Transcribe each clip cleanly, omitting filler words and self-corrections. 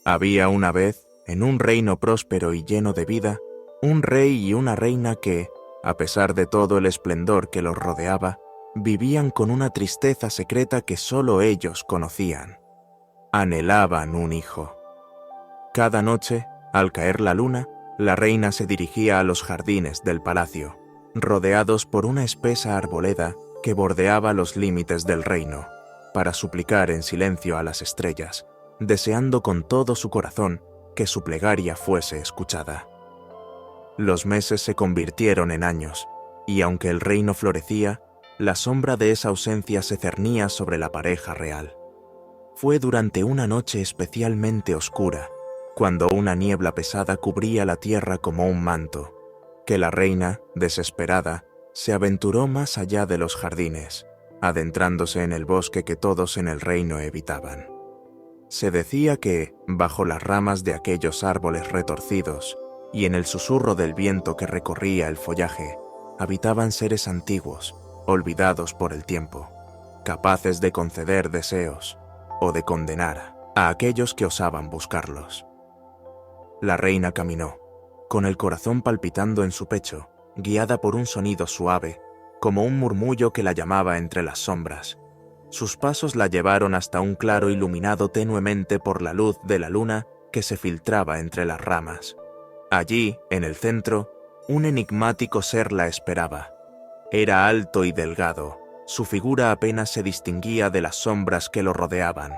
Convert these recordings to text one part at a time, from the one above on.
Había una vez, en un reino próspero y lleno de vida, un rey y una reina que, a pesar de todo el esplendor que los rodeaba, vivían con una tristeza secreta que solo ellos conocían. Anhelaban un hijo. Cada noche, al caer la luna, la reina se dirigía a los jardines del palacio, rodeados por una espesa arboleda que bordeaba los límites del reino, para suplicar en silencio a las estrellas, deseando con todo su corazón que su plegaria fuese escuchada. Los meses se convirtieron en años, y aunque el reino florecía, la sombra de esa ausencia se cernía sobre la pareja real. Fue durante una noche especialmente oscura, cuando una niebla pesada cubría la tierra como un manto, que la reina, desesperada, se aventuró más allá de los jardines, adentrándose en el bosque que todos en el reino evitaban. Se decía que, bajo las ramas de aquellos árboles retorcidos y en el susurro del viento que recorría el follaje, habitaban seres antiguos, olvidados por el tiempo, capaces de conceder deseos o de condenar a aquellos que osaban buscarlos. La reina caminó, con el corazón palpitando en su pecho, guiada por un sonido suave, como un murmullo que la llamaba entre las sombras. Sus pasos la llevaron hasta un claro iluminado tenuemente por la luz de la luna que se filtraba entre las ramas. Allí, en el centro, un enigmático ser la esperaba. Era alto y delgado, su figura apenas se distinguía de las sombras que lo rodeaban.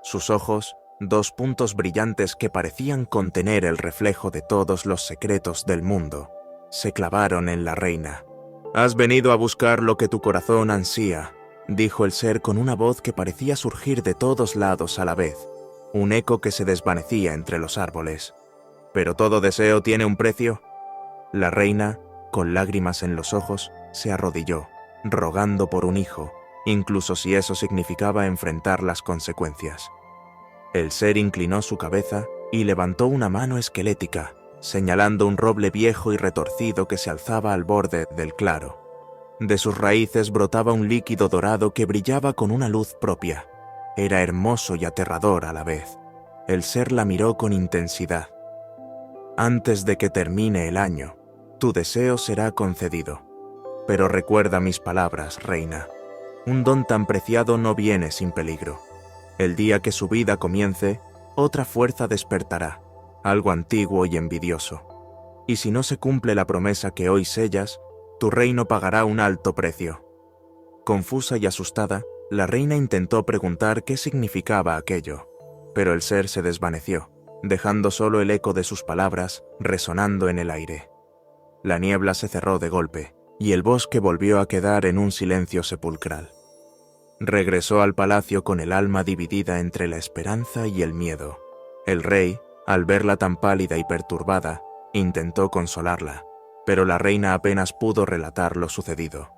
Sus ojos, dos puntos brillantes que parecían contener el reflejo de todos los secretos del mundo, se clavaron en la reina. «Has venido a buscar lo que tu corazón ansía», dijo el ser con una voz que parecía surgir de todos lados a la vez, un eco que se desvanecía entre los árboles. «¿Pero todo deseo tiene un precio?» La reina, con lágrimas en los ojos, se arrodilló, rogando por un hijo, incluso si eso significaba enfrentar las consecuencias. El ser inclinó su cabeza y levantó una mano esquelética, señalando un roble viejo y retorcido que se alzaba al borde del claro. De sus raíces brotaba un líquido dorado que brillaba con una luz propia. Era hermoso y aterrador a la vez. El ser la miró con intensidad. «Antes de que termine el año, tu deseo será concedido. Pero recuerda mis palabras, reina. Un don tan preciado no viene sin peligro. El día que su vida comience, otra fuerza despertará, algo antiguo y envidioso. Y si no se cumple la promesa que hoy sellas, tu reino pagará un alto precio». Confusa y asustada, la reina intentó preguntar qué significaba aquello, pero el ser se desvaneció, dejando solo el eco de sus palabras resonando en el aire. La niebla se cerró de golpe, y el bosque volvió a quedar en un silencio sepulcral. Regresó al palacio con el alma dividida entre la esperanza y el miedo. El rey, al verla tan pálida y perturbada, intentó consolarla, pero la reina apenas pudo relatar lo sucedido.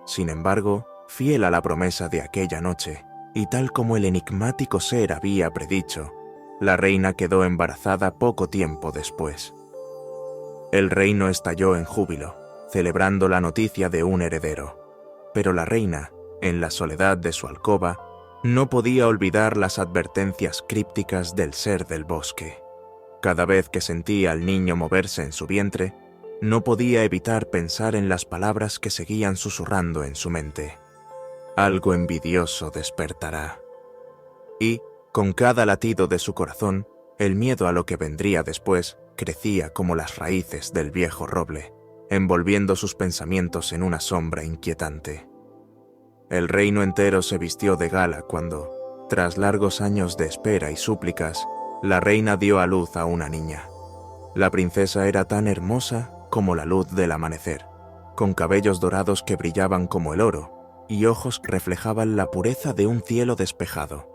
Sin embargo, fiel a la promesa de aquella noche, y tal como el enigmático ser había predicho, la reina quedó embarazada poco tiempo después. El reino estalló en júbilo, celebrando la noticia de un heredero. Pero la reina, en la soledad de su alcoba, no podía olvidar las advertencias crípticas del ser del bosque. Cada vez que sentía al niño moverse en su vientre, no podía evitar pensar en las palabras que seguían susurrando en su mente. «Algo envidioso despertará». Y, con cada latido de su corazón, el miedo a lo que vendría después crecía como las raíces del viejo roble, envolviendo sus pensamientos en una sombra inquietante. El reino entero se vistió de gala cuando, tras largos años de espera y súplicas, la reina dio a luz a una niña. La princesa era tan hermosa como la luz del amanecer, con cabellos dorados que brillaban como el oro y ojos que reflejaban la pureza de un cielo despejado.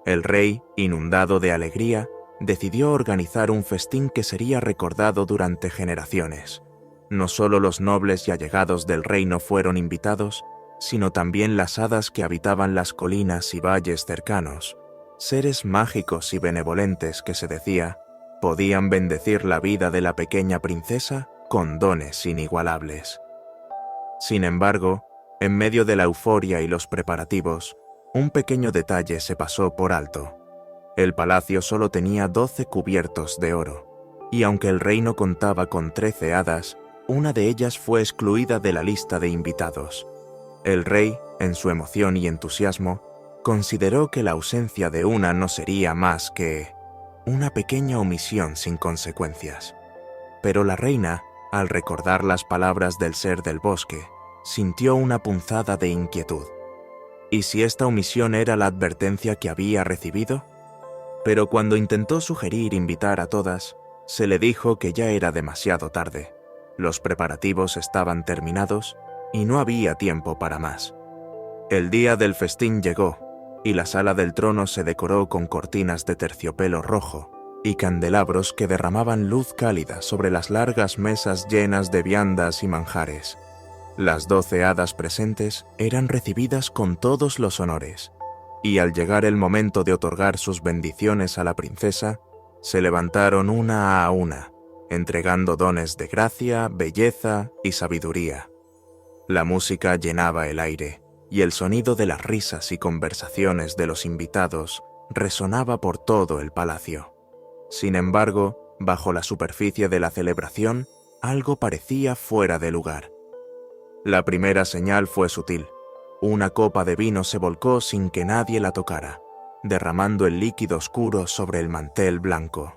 El rey, inundado de alegría, decidió organizar un festín que sería recordado durante generaciones. No solo los nobles y allegados del reino fueron invitados, sino también las hadas que habitaban las colinas y valles cercanos, seres mágicos y benevolentes que se decía podían bendecir la vida de la pequeña princesa con dones inigualables. Sin embargo, en medio de la euforia y los preparativos, un pequeño detalle se pasó por alto. El palacio solo tenía 12 cubiertos de oro, y aunque el reino contaba con 13 hadas, una de ellas fue excluida de la lista de invitados. El rey, en su emoción y entusiasmo, consideró que la ausencia de una no sería más que una pequeña omisión sin consecuencias. Pero la reina, al recordar las palabras del ser del bosque, sintió una punzada de inquietud. ¿Y si esta omisión era la advertencia que había recibido? Pero cuando intentó sugerir invitar a todas, se le dijo que ya era demasiado tarde. Los preparativos estaban terminados y no había tiempo para más. El día del festín llegó, y la sala del trono se decoró con cortinas de terciopelo rojo y candelabros que derramaban luz cálida sobre las largas mesas llenas de viandas y manjares. Las 12 hadas presentes eran recibidas con todos los honores, y al llegar el momento de otorgar sus bendiciones a la princesa, se levantaron una a una, entregando dones de gracia, belleza y sabiduría. La música llenaba el aire, y el sonido de las risas y conversaciones de los invitados resonaba por todo el palacio. Sin embargo, bajo la superficie de la celebración, algo parecía fuera de lugar. La primera señal fue sutil. Una copa de vino se volcó sin que nadie la tocara, derramando el líquido oscuro sobre el mantel blanco.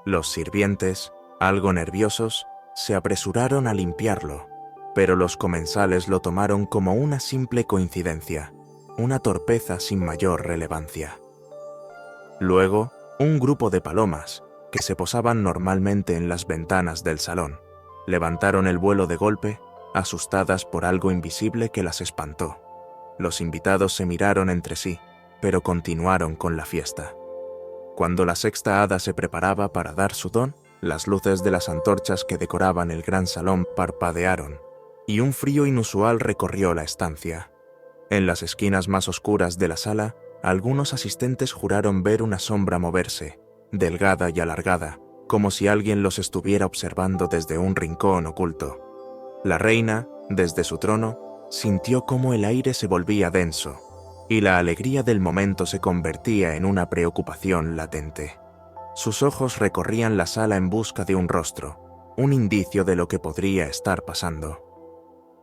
Los sirvientes, algo nerviosos, se apresuraron a limpiarlo, pero los comensales lo tomaron como una simple coincidencia, una torpeza sin mayor relevancia. Luego, un grupo de palomas, que se posaban normalmente en las ventanas del salón, levantaron el vuelo de golpe, asustadas por algo invisible que las espantó. Los invitados se miraron entre sí, pero continuaron con la fiesta. Cuando la sexta hada se preparaba para dar su don, las luces de las antorchas que decoraban el gran salón parpadearon, y un frío inusual recorrió la estancia. En las esquinas más oscuras de la sala, algunos asistentes juraron ver una sombra moverse, delgada y alargada, como si alguien los estuviera observando desde un rincón oculto. La reina, desde su trono, sintió cómo el aire se volvía denso, y la alegría del momento se convertía en una preocupación latente. Sus ojos recorrían la sala en busca de un rostro, un indicio de lo que podría estar pasando.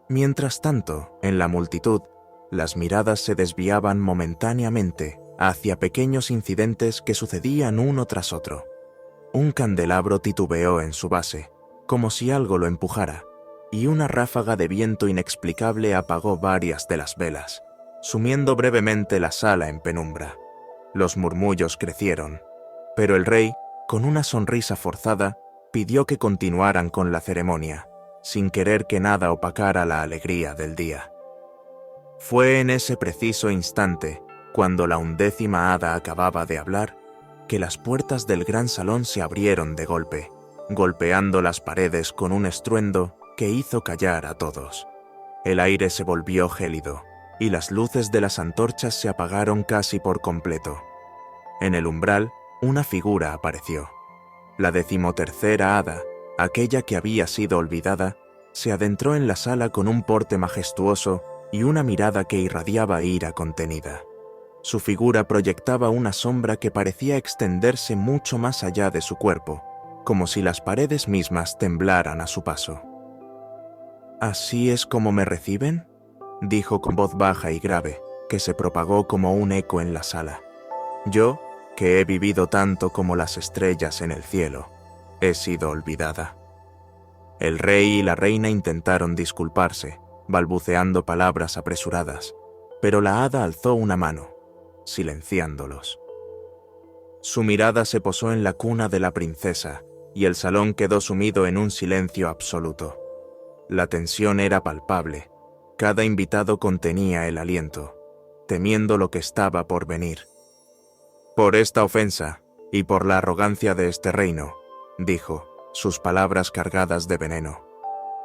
Mientras tanto, en la multitud, las miradas se desviaban momentáneamente hacia pequeños incidentes que sucedían uno tras otro. Un candelabro titubeó en su base, como si algo lo empujara, y una ráfaga de viento inexplicable apagó varias de las velas, sumiendo brevemente la sala en penumbra. Los murmullos crecieron, pero el rey, con una sonrisa forzada, pidió que continuaran con la ceremonia, sin querer que nada opacara la alegría del día. Fue en ese preciso instante, cuando la 11ª hada acababa de hablar, que las puertas del gran salón se abrieron de golpe, golpeando las paredes con un estruendo que hizo callar a todos. El aire se volvió gélido, y las luces de las antorchas se apagaron casi por completo. En el umbral, una figura apareció. La 13ª hada, aquella que había sido olvidada, se adentró en la sala con un porte majestuoso y una mirada que irradiaba ira contenida. Su figura proyectaba una sombra que parecía extenderse mucho más allá de su cuerpo, como si las paredes mismas temblaran a su paso. «¿Así es como me reciben?», dijo con voz baja y grave, que se propagó como un eco en la sala. «Yo, que he vivido tanto como las estrellas en el cielo, he sido olvidada». El rey y la reina intentaron disculparse, balbuceando palabras apresuradas, pero la hada alzó una mano, silenciándolos. Su mirada se posó en la cuna de la princesa, y el salón quedó sumido en un silencio absoluto. La tensión era palpable. Cada invitado contenía el aliento, temiendo lo que estaba por venir. «Por esta ofensa, y por la arrogancia de este reino», dijo, sus palabras cargadas de veneno,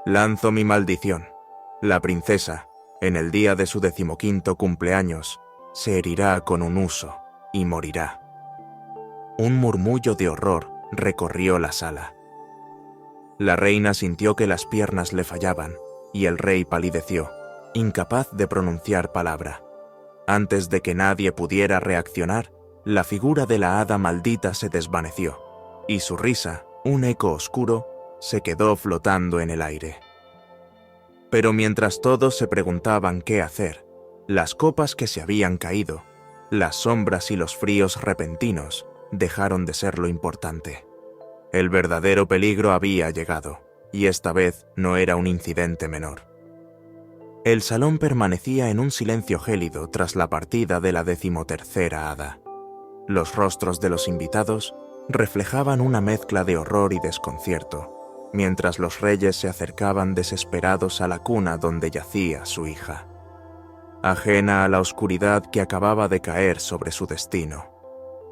«lanzo mi maldición. La princesa, en el día de su 15º cumpleaños, se herirá con un huso y morirá». Un murmullo de horror recorrió la sala. La reina sintió que las piernas le fallaban, y el rey palideció, incapaz de pronunciar palabra. Antes de que nadie pudiera reaccionar, la figura de la hada maldita se desvaneció, y su risa, un eco oscuro, se quedó flotando en el aire. Pero mientras todos se preguntaban qué hacer, las copas que se habían caído, las sombras y los fríos repentinos dejaron de ser lo importante. El verdadero peligro había llegado, y esta vez no era un incidente menor. El salón permanecía en un silencio gélido tras la partida de la 13ª hada. Los rostros de los invitados reflejaban una mezcla de horror y desconcierto, mientras los reyes se acercaban desesperados a la cuna donde yacía su hija, ajena a la oscuridad que acababa de caer sobre su destino.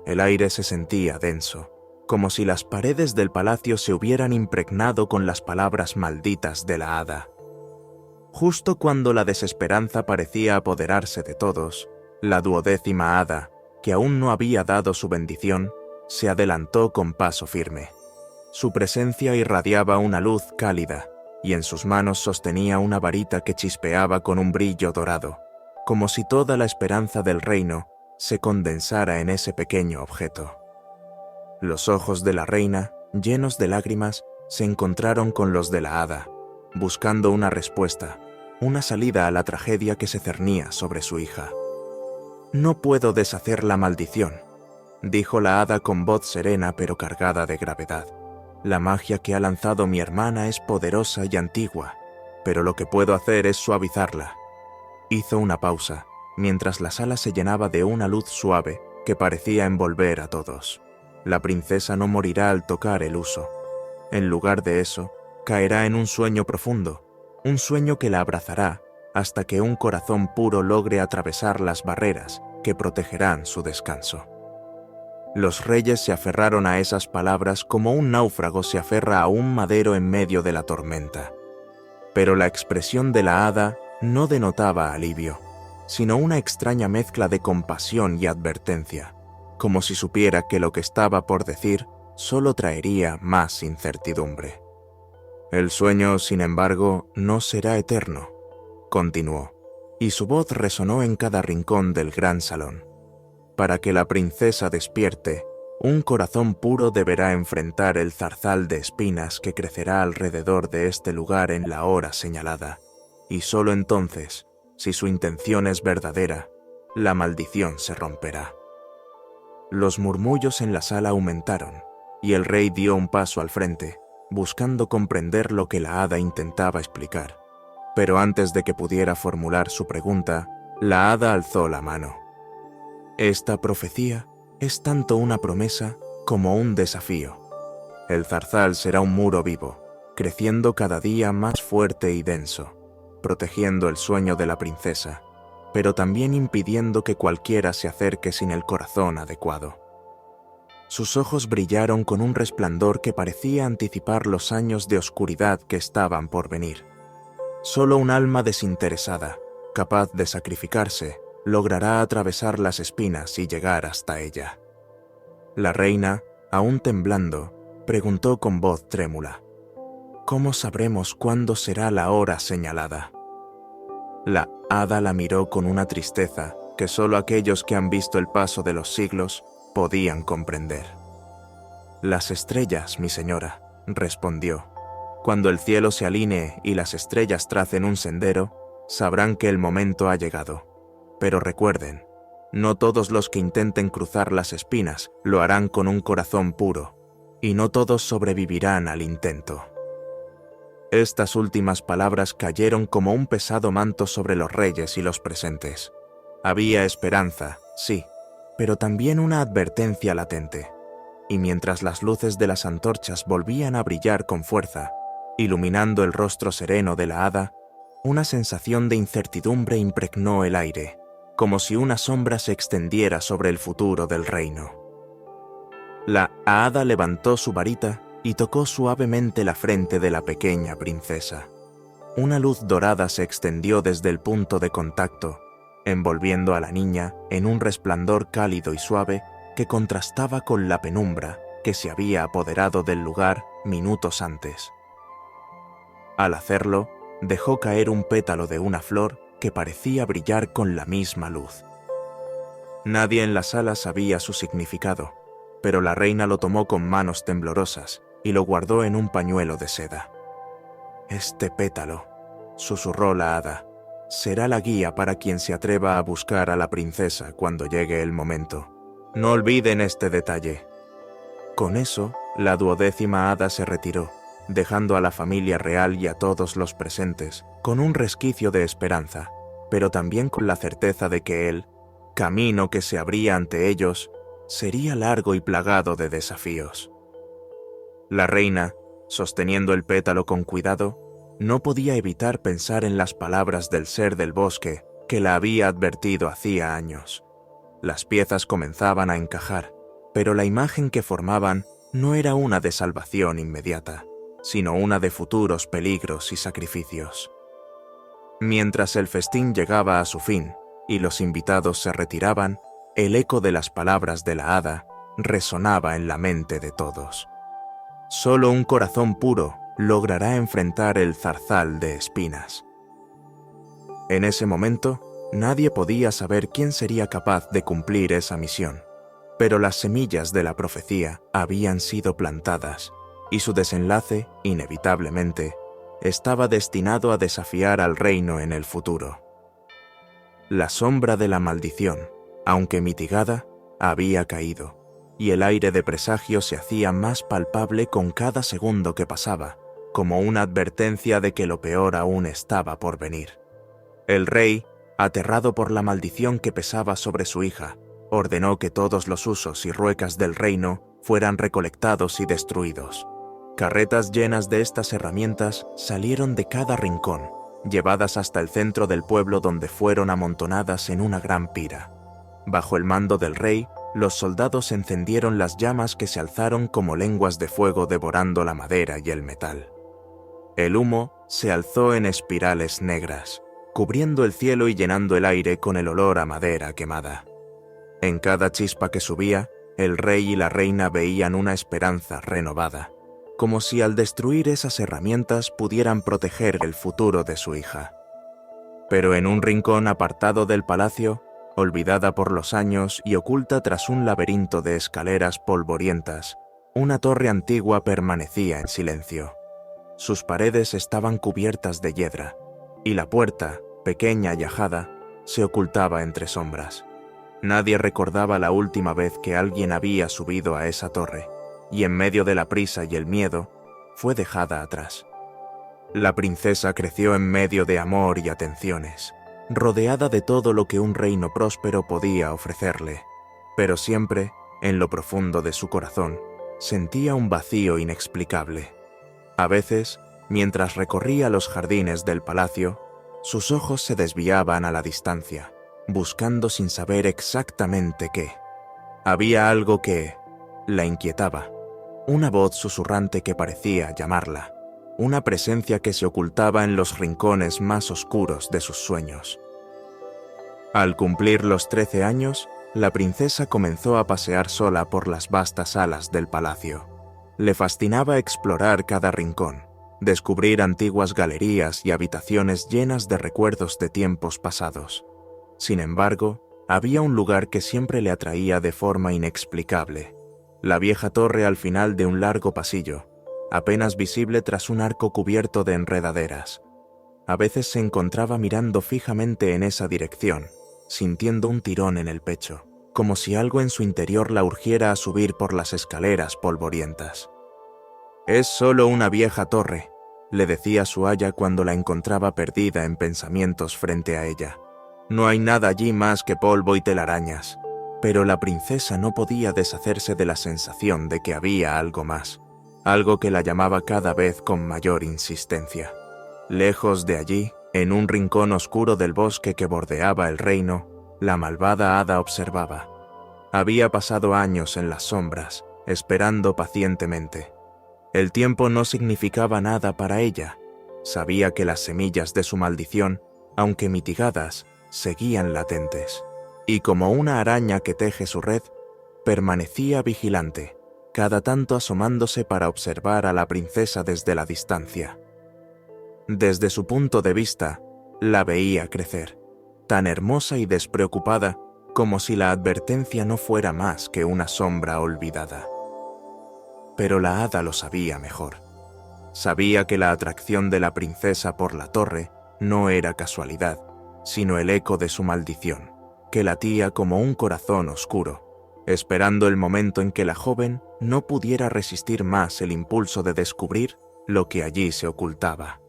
El aire se sentía denso, como si las paredes del palacio se hubieran impregnado con las palabras malditas de la hada. Justo cuando la desesperanza parecía apoderarse de todos, la 12ª hada, que aún no había dado su bendición, se adelantó con paso firme. Su presencia irradiaba una luz cálida, y en sus manos sostenía una varita que chispeaba con un brillo dorado, como si toda la esperanza del reino se condensara en ese pequeño objeto. Los ojos de la reina, llenos de lágrimas, se encontraron con los de la hada, buscando una respuesta, una salida a la tragedia que se cernía sobre su hija. «No puedo deshacer la maldición», dijo la hada con voz serena pero cargada de gravedad. «La magia que ha lanzado mi hermana es poderosa y antigua, pero lo que puedo hacer es suavizarla». Hizo una pausa, mientras la sala se llenaba de una luz suave que parecía envolver a todos. La princesa no morirá al tocar el huso. En lugar de eso, caerá en un sueño profundo, un sueño que la abrazará hasta que un corazón puro logre atravesar las barreras que protegerán su descanso. Los reyes se aferraron a esas palabras como un náufrago se aferra a un madero en medio de la tormenta. Pero la expresión de la hada no denotaba alivio, sino una extraña mezcla de compasión y advertencia, como si supiera que lo que estaba por decir solo traería más incertidumbre. «El sueño, sin embargo, no será eterno», continuó, y su voz resonó en cada rincón del gran salón. «Para que la princesa despierte, un corazón puro deberá enfrentar el zarzal de espinas que crecerá alrededor de este lugar en la hora señalada, y solo entonces, si su intención es verdadera, la maldición se romperá». Los murmullos en la sala aumentaron, y el rey dio un paso al frente, buscando comprender lo que la hada intentaba explicar. Pero antes de que pudiera formular su pregunta, la hada alzó la mano. «Esta profecía es tanto una promesa como un desafío. El zarzal será un muro vivo, creciendo cada día más fuerte y denso, protegiendo el sueño de la princesa, pero también impidiendo que cualquiera se acerque sin el corazón adecuado». Sus ojos brillaron con un resplandor que parecía anticipar los años de oscuridad que estaban por venir. Solo un alma desinteresada, capaz de sacrificarse, logrará atravesar las espinas y llegar hasta ella. La reina, aún temblando, preguntó con voz trémula: «¿Cómo sabremos cuándo será la hora señalada?». La hada la miró con una tristeza que solo aquellos que han visto el paso de los siglos podían comprender. «Las estrellas, mi señora», respondió. «Cuando el cielo se alinee y las estrellas tracen un sendero, sabrán que el momento ha llegado. Pero recuerden, no todos los que intenten cruzar las espinas lo harán con un corazón puro, y no todos sobrevivirán al intento». Estas últimas palabras cayeron como un pesado manto sobre los reyes y los presentes. Había esperanza, sí, pero también una advertencia latente. Y mientras las luces de las antorchas volvían a brillar con fuerza, iluminando el rostro sereno de la hada, una sensación de incertidumbre impregnó el aire, como si una sombra se extendiera sobre el futuro del reino. La hada levantó su varita y tocó suavemente la frente de la pequeña princesa. Una luz dorada se extendió desde el punto de contacto, envolviendo a la niña en un resplandor cálido y suave que contrastaba con la penumbra que se había apoderado del lugar minutos antes. Al hacerlo, dejó caer un pétalo de una flor que parecía brillar con la misma luz. Nadie en la sala sabía su significado, pero la reina lo tomó con manos temblorosas y lo guardó en un pañuelo de seda. «Este pétalo», susurró la hada, «será la guía para quien se atreva a buscar a la princesa cuando llegue el momento. No olviden este detalle». Con eso, la 12ª hada se retiró, dejando a la familia real y a todos los presentes con un resquicio de esperanza, pero también con la certeza de que el camino que se abría ante ellos sería largo y plagado de desafíos. La reina, sosteniendo el pétalo con cuidado, no podía evitar pensar en las palabras del ser del bosque que la había advertido hacía años. Las piezas comenzaban a encajar, pero la imagen que formaban no era una de salvación inmediata, sino una de futuros peligros y sacrificios. Mientras el festín llegaba a su fin y los invitados se retiraban, el eco de las palabras de la hada resonaba en la mente de todos. Solo un corazón puro logrará enfrentar el zarzal de espinas. En ese momento, nadie podía saber quién sería capaz de cumplir esa misión, pero las semillas de la profecía habían sido plantadas y su desenlace, inevitablemente, estaba destinado a desafiar al reino en el futuro. La sombra de la maldición, aunque mitigada, había caído, y el aire de presagio se hacía más palpable con cada segundo que pasaba, como una advertencia de que lo peor aún estaba por venir. El rey, aterrado por la maldición que pesaba sobre su hija, ordenó que todos los usos y ruecas del reino fueran recolectados y destruidos. Carretas llenas de estas herramientas salieron de cada rincón, llevadas hasta el centro del pueblo donde fueron amontonadas en una gran pira. Bajo el mando del rey, los soldados encendieron las llamas que se alzaron como lenguas de fuego devorando la madera y el metal. El humo se alzó en espirales negras, cubriendo el cielo y llenando el aire con el olor a madera quemada. En cada chispa que subía, el rey y la reina veían una esperanza renovada, como si al destruir esas herramientas pudieran proteger el futuro de su hija. Pero en un rincón apartado del palacio, olvidada por los años y oculta tras un laberinto de escaleras polvorientas, una torre antigua permanecía en silencio. Sus paredes estaban cubiertas de hiedra, y la puerta, pequeña y ajada, se ocultaba entre sombras. Nadie recordaba la última vez que alguien había subido a esa torre, y en medio de la prisa y el miedo, fue dejada atrás. La princesa creció en medio de amor y atenciones, rodeada de todo lo que un reino próspero podía ofrecerle, pero siempre, en lo profundo de su corazón, sentía un vacío inexplicable. A veces, mientras recorría los jardines del palacio, sus ojos se desviaban a la distancia, buscando sin saber exactamente qué. Había algo que la inquietaba, una voz susurrante que parecía llamarla, una presencia que se ocultaba en los rincones más oscuros de sus sueños. Al cumplir los 13 años, la princesa comenzó a pasear sola por las vastas salas del palacio. Le fascinaba explorar cada rincón, descubrir antiguas galerías y habitaciones llenas de recuerdos de tiempos pasados. Sin embargo, había un lugar que siempre le atraía de forma inexplicable: la vieja torre al final de un largo pasillo, apenas visible tras un arco cubierto de enredaderas. A veces se encontraba mirando fijamente en esa dirección, sintiendo un tirón en el pecho, como si algo en su interior la urgiera a subir por las escaleras polvorientas. «Es solo una vieja torre», le decía su aya cuando la encontraba perdida en pensamientos frente a ella. «No hay nada allí más que polvo y telarañas». Pero la princesa no podía deshacerse de la sensación de que había algo más, algo que la llamaba cada vez con mayor insistencia. Lejos de allí, en un rincón oscuro del bosque que bordeaba el reino, la malvada hada observaba. Había pasado años en las sombras, esperando pacientemente. El tiempo no significaba nada para ella. Sabía que las semillas de su maldición, aunque mitigadas, seguían latentes. Y como una araña que teje su red, permanecía vigilante, cada tanto asomándose para observar a la princesa desde la distancia. Desde su punto de vista, la veía crecer, tan hermosa y despreocupada como si la advertencia no fuera más que una sombra olvidada. Pero la hada lo sabía mejor. Sabía que la atracción de la princesa por la torre no era casualidad, sino el eco de su maldición, que latía como un corazón oscuro, esperando el momento en que la joven no pudiera resistir más el impulso de descubrir lo que allí se ocultaba.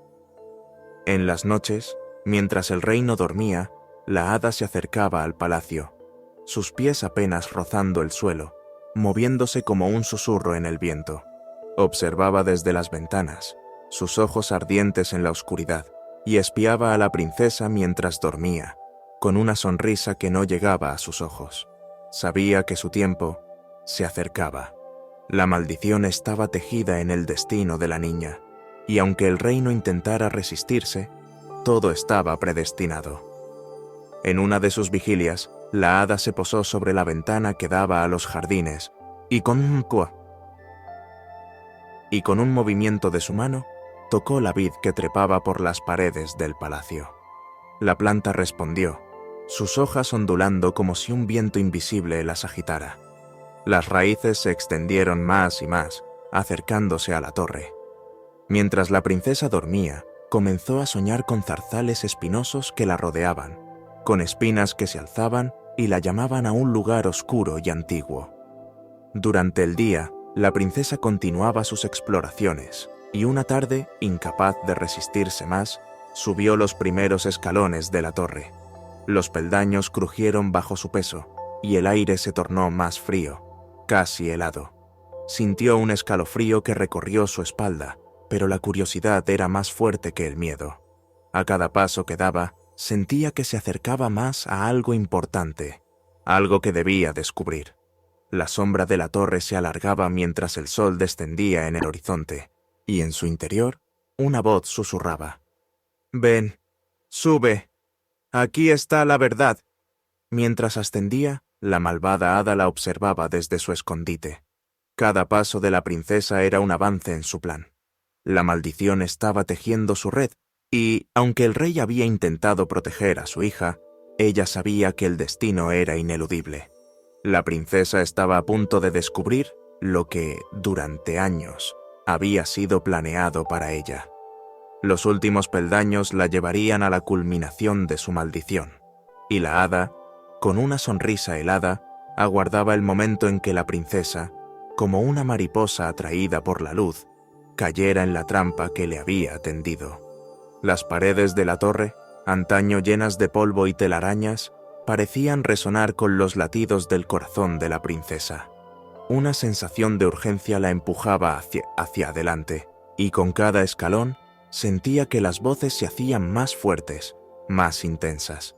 En las noches, mientras el reino dormía, la hada se acercaba al palacio, sus pies apenas rozando el suelo, moviéndose como un susurro en el viento. Observaba desde las ventanas, sus ojos ardientes en la oscuridad, y espiaba a la princesa mientras dormía, con una sonrisa que no llegaba a sus ojos. Sabía que su tiempo se acercaba. La maldición estaba tejida en el destino de la niña, y aunque el reino intentara resistirse, todo estaba predestinado. En una de sus vigilias, la hada se posó sobre la ventana que daba a los jardines, y con un movimiento de su mano, tocó la vid que trepaba por las paredes del palacio. La planta respondió, sus hojas ondulando como si un viento invisible las agitara. Las raíces se extendieron más y más, acercándose a la torre. Mientras la princesa dormía, comenzó a soñar con zarzales espinosos que la rodeaban, con espinas que se alzaban y la llamaban a un lugar oscuro y antiguo. Durante el día, la princesa continuaba sus exploraciones, y una tarde, incapaz de resistirse más, subió los primeros escalones de la torre. Los peldaños crujieron bajo su peso, y el aire se tornó más frío, casi helado. Sintió un escalofrío que recorrió su espalda, pero la curiosidad era más fuerte que el miedo. A cada paso que daba, sentía que se acercaba más a algo importante, algo que debía descubrir. La sombra de la torre se alargaba mientras el sol descendía en el horizonte, y en su interior, una voz susurraba. «Ven, sube, aquí está la verdad». Mientras ascendía, la malvada hada la observaba desde su escondite. Cada paso de la princesa era un avance en su plan. La maldición estaba tejiendo su red, y, aunque el rey había intentado proteger a su hija, ella sabía que el destino era ineludible. La princesa estaba a punto de descubrir lo que, durante años, había sido planeado para ella. Los últimos peldaños la llevarían a la culminación de su maldición, y la hada, con una sonrisa helada, aguardaba el momento en que la princesa, como una mariposa atraída por la luz, cayera en la trampa que le había tendido. Las paredes de la torre, antaño llenas de polvo y telarañas, parecían resonar con los latidos del corazón de la princesa. Una sensación de urgencia la empujaba hacia adelante, y con cada escalón sentía que las voces se hacían más fuertes, más intensas.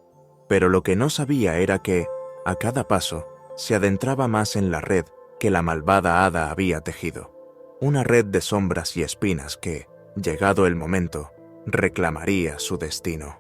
Pero lo que no sabía era que, a cada paso, se adentraba más en la red que la malvada hada había tejido. Una red de sombras y espinas que, llegado el momento, reclamaría su destino.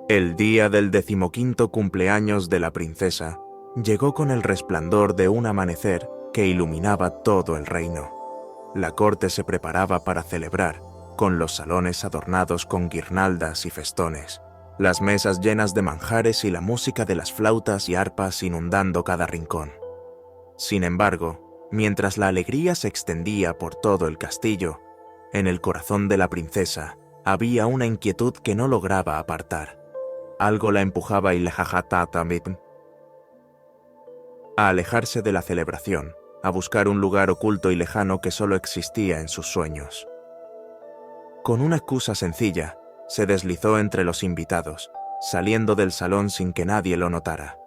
El día del 15º cumpleaños de la princesa llegó con el resplandor de un amanecer que iluminaba todo el reino. La corte se preparaba para celebrar, con los salones adornados con guirnaldas y festones, las mesas llenas de manjares y la música de las flautas y arpas inundando cada rincón. Sin embargo, mientras la alegría se extendía por todo el castillo, en el corazón de la princesa había una inquietud que no lograba apartar. Algo la empujaba y le a alejarse de la celebración, a buscar un lugar oculto y lejano que solo existía en sus sueños. Con una excusa sencilla, se deslizó entre los invitados, saliendo del salón sin que nadie lo notara.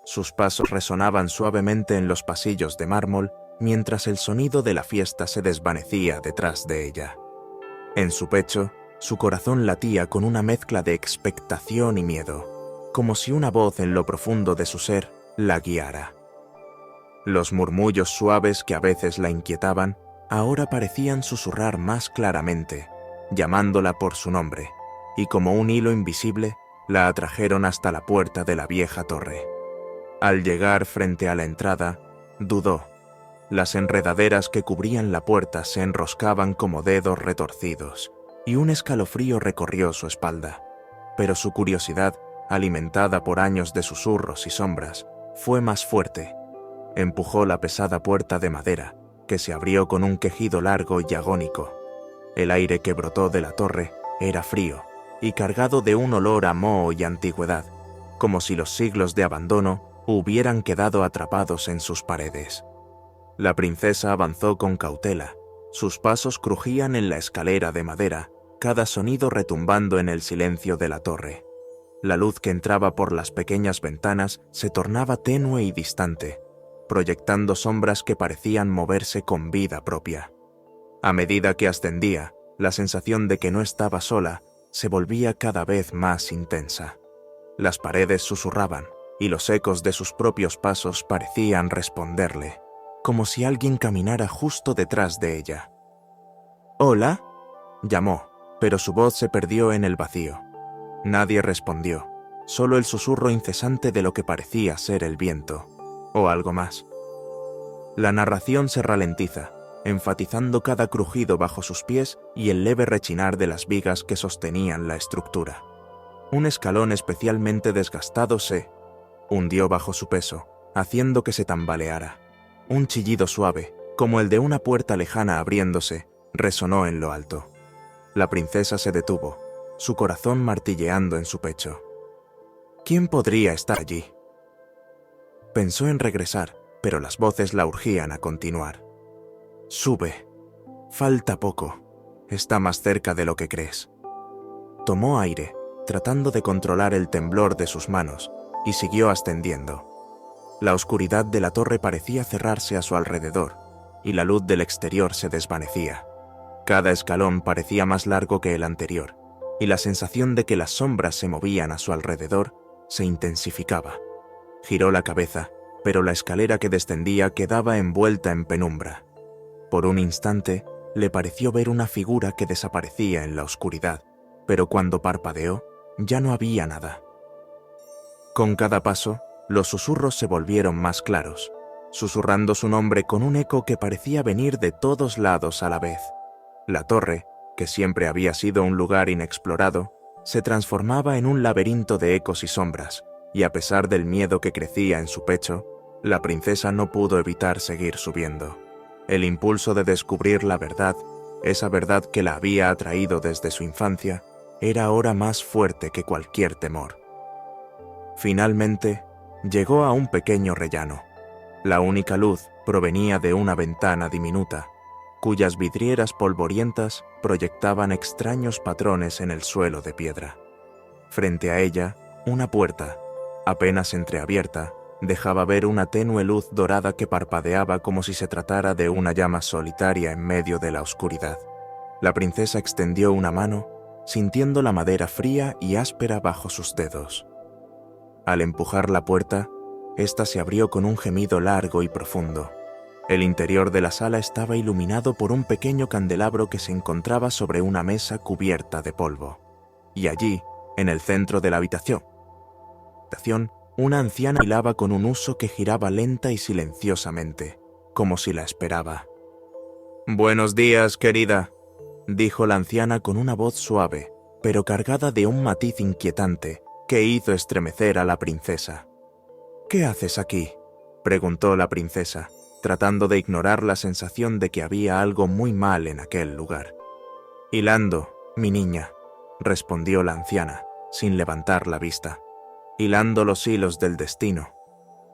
Sus pasos resonaban suavemente en los pasillos de mármol mientras el sonido de la fiesta se desvanecía detrás de ella. En su pecho, su corazón latía con una mezcla de expectación y miedo, como si una voz en lo profundo de su ser la guiara. Los murmullos suaves que a veces la inquietaban ahora parecían susurrar más claramente, llamándola por su nombre, y como un hilo invisible la atrajeron hasta la puerta de la vieja torre. Al llegar frente a la entrada, dudó. Las enredaderas que cubrían la puerta se enroscaban como dedos retorcidos, y un escalofrío recorrió su espalda. Pero su curiosidad alimentada por años de susurros y sombras, fue más fuerte. Empujó la pesada puerta de madera, que se abrió con un quejido largo y agónico. El aire que brotó de la torre era frío y cargado de un olor a moho y antigüedad, como si los siglos de abandono hubieran quedado atrapados en sus paredes. La princesa avanzó con cautela. Sus pasos crujían en la escalera de madera, cada sonido retumbando en el silencio de la torre. La luz que entraba por las pequeñas ventanas se tornaba tenue y distante, proyectando sombras que parecían moverse con vida propia. A medida que ascendía, la sensación de que no estaba sola se volvía cada vez más intensa. Las paredes susurraban, y los ecos de sus propios pasos parecían responderle, como si alguien caminara justo detrás de ella. «¿Hola?», llamó, pero su voz se perdió en el vacío. Nadie respondió, solo el susurro incesante de lo que parecía ser el viento, o algo más. La narración se ralentiza, enfatizando cada crujido bajo sus pies y el leve rechinar de las vigas que sostenían la estructura. Un escalón especialmente desgastado se hundió bajo su peso, haciendo que se tambaleara. Un chillido suave, como el de una puerta lejana abriéndose, resonó en lo alto. La princesa se detuvo, su corazón martilleando en su pecho. ¿Quién podría estar allí? Pensó en regresar, pero las voces la urgían a continuar. «Sube. Falta poco. Está más cerca de lo que crees». Tomó aire, tratando de controlar el temblor de sus manos, y siguió ascendiendo. La oscuridad de la torre parecía cerrarse a su alrededor, y la luz del exterior se desvanecía. Cada escalón parecía más largo que el anterior, y la sensación de que las sombras se movían a su alrededor se intensificaba. Giró la cabeza, pero la escalera que descendía quedaba envuelta en penumbra. Por un instante, le pareció ver una figura que desaparecía en la oscuridad, pero cuando parpadeó, ya no había nada. Con cada paso, los susurros se volvieron más claros, susurrando su nombre con un eco que parecía venir de todos lados a la vez. La torre, que siempre había sido un lugar inexplorado, se transformaba en un laberinto de ecos y sombras, y a pesar del miedo que crecía en su pecho, la princesa no pudo evitar seguir subiendo. El impulso de descubrir la verdad, esa verdad que la había atraído desde su infancia, era ahora más fuerte que cualquier temor. Finalmente, llegó a un pequeño rellano. La única luz provenía de una ventana diminuta, cuyas vidrieras polvorientas proyectaban extraños patrones en el suelo de piedra. Frente a ella, una puerta, apenas entreabierta, dejaba ver una tenue luz dorada que parpadeaba como si se tratara de una llama solitaria en medio de la oscuridad. La princesa extendió una mano, sintiendo la madera fría y áspera bajo sus dedos. Al empujar la puerta, ésta se abrió con un gemido largo y profundo. El interior de la sala estaba iluminado por un pequeño candelabro que se encontraba sobre una mesa cubierta de polvo. Y allí, en el centro de la habitación, una anciana hilaba con un huso que giraba lenta y silenciosamente, como si la esperaba. «Buenos días, querida», dijo la anciana con una voz suave, pero cargada de un matiz inquietante que hizo estremecer a la princesa. «¿Qué haces aquí?», preguntó la princesa, tratando de ignorar la sensación de que había algo muy mal en aquel lugar. «Hilando, mi niña», respondió la anciana, sin levantar la vista. «Hilando los hilos del destino».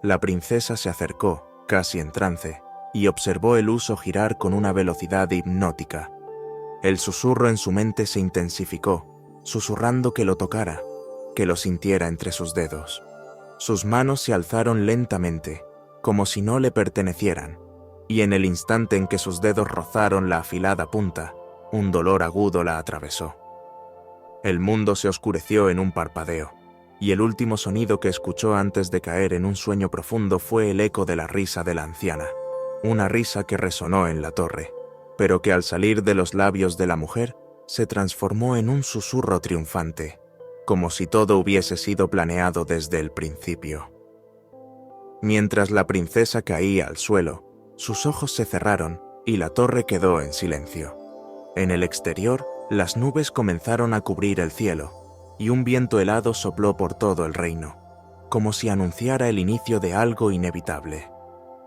La princesa se acercó, casi en trance, y observó el huso girar con una velocidad hipnótica. El susurro en su mente se intensificó, susurrando que lo tocara, que lo sintiera entre sus dedos. Sus manos se alzaron lentamente, como si no le pertenecieran, y en el instante en que sus dedos rozaron la afilada punta, un dolor agudo la atravesó. El mundo se oscureció en un parpadeo, y el último sonido que escuchó antes de caer en un sueño profundo fue el eco de la risa de la anciana, una risa que resonó en la torre, pero que al salir de los labios de la mujer se transformó en un susurro triunfante, como si todo hubiese sido planeado desde el principio. Mientras la princesa caía al suelo, sus ojos se cerraron y la torre quedó en silencio. En el exterior, las nubes comenzaron a cubrir el cielo, y un viento helado sopló por todo el reino, como si anunciara el inicio de algo inevitable.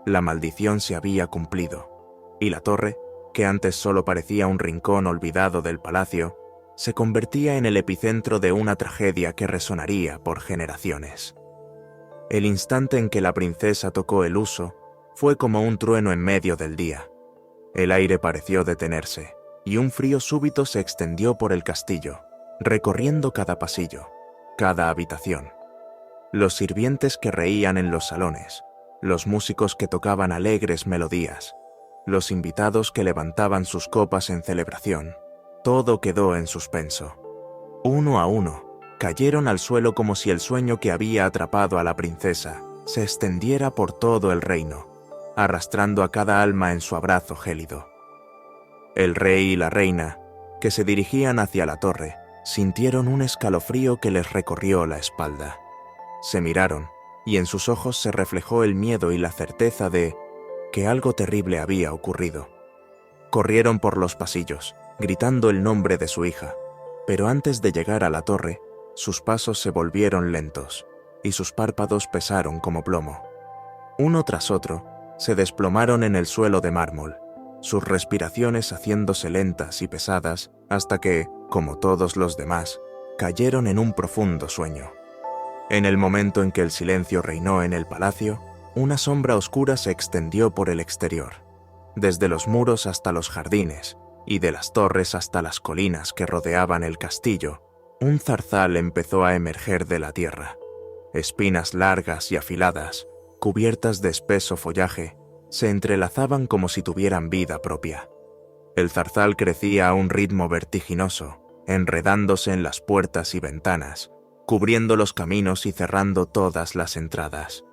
La maldición se había cumplido, y la torre, que antes solo parecía un rincón olvidado del palacio, se convertía en el epicentro de una tragedia que resonaría por generaciones. El instante en que la princesa tocó el huso fue como un trueno en medio del día. El aire pareció detenerse, y un frío súbito se extendió por el castillo, recorriendo cada pasillo, cada habitación. Los sirvientes que reían en los salones, los músicos que tocaban alegres melodías, los invitados que levantaban sus copas en celebración, todo quedó en suspenso. Uno a uno, cayeron al suelo como si el sueño que había atrapado a la princesa se extendiera por todo el reino, arrastrando a cada alma en su abrazo gélido. El rey y la reina, que se dirigían hacia la torre, sintieron un escalofrío que les recorrió la espalda. Se miraron, y en sus ojos se reflejó el miedo y la certeza de que algo terrible había ocurrido. Corrieron por los pasillos, gritando el nombre de su hija, pero antes de llegar a la torre, sus pasos se volvieron lentos, y sus párpados pesaron como plomo. Uno tras otro, se desplomaron en el suelo de mármol, sus respiraciones haciéndose lentas y pesadas hasta que, como todos los demás, cayeron en un profundo sueño. En el momento en que el silencio reinó en el palacio, una sombra oscura se extendió por el exterior, desde los muros hasta los jardines, y de las torres hasta las colinas que rodeaban el castillo. Un zarzal empezó a emerger de la tierra. Espinas largas y afiladas, cubiertas de espeso follaje, se entrelazaban como si tuvieran vida propia. El zarzal crecía a un ritmo vertiginoso, enredándose en las puertas y ventanas, cubriendo los caminos y cerrando todas las entradas.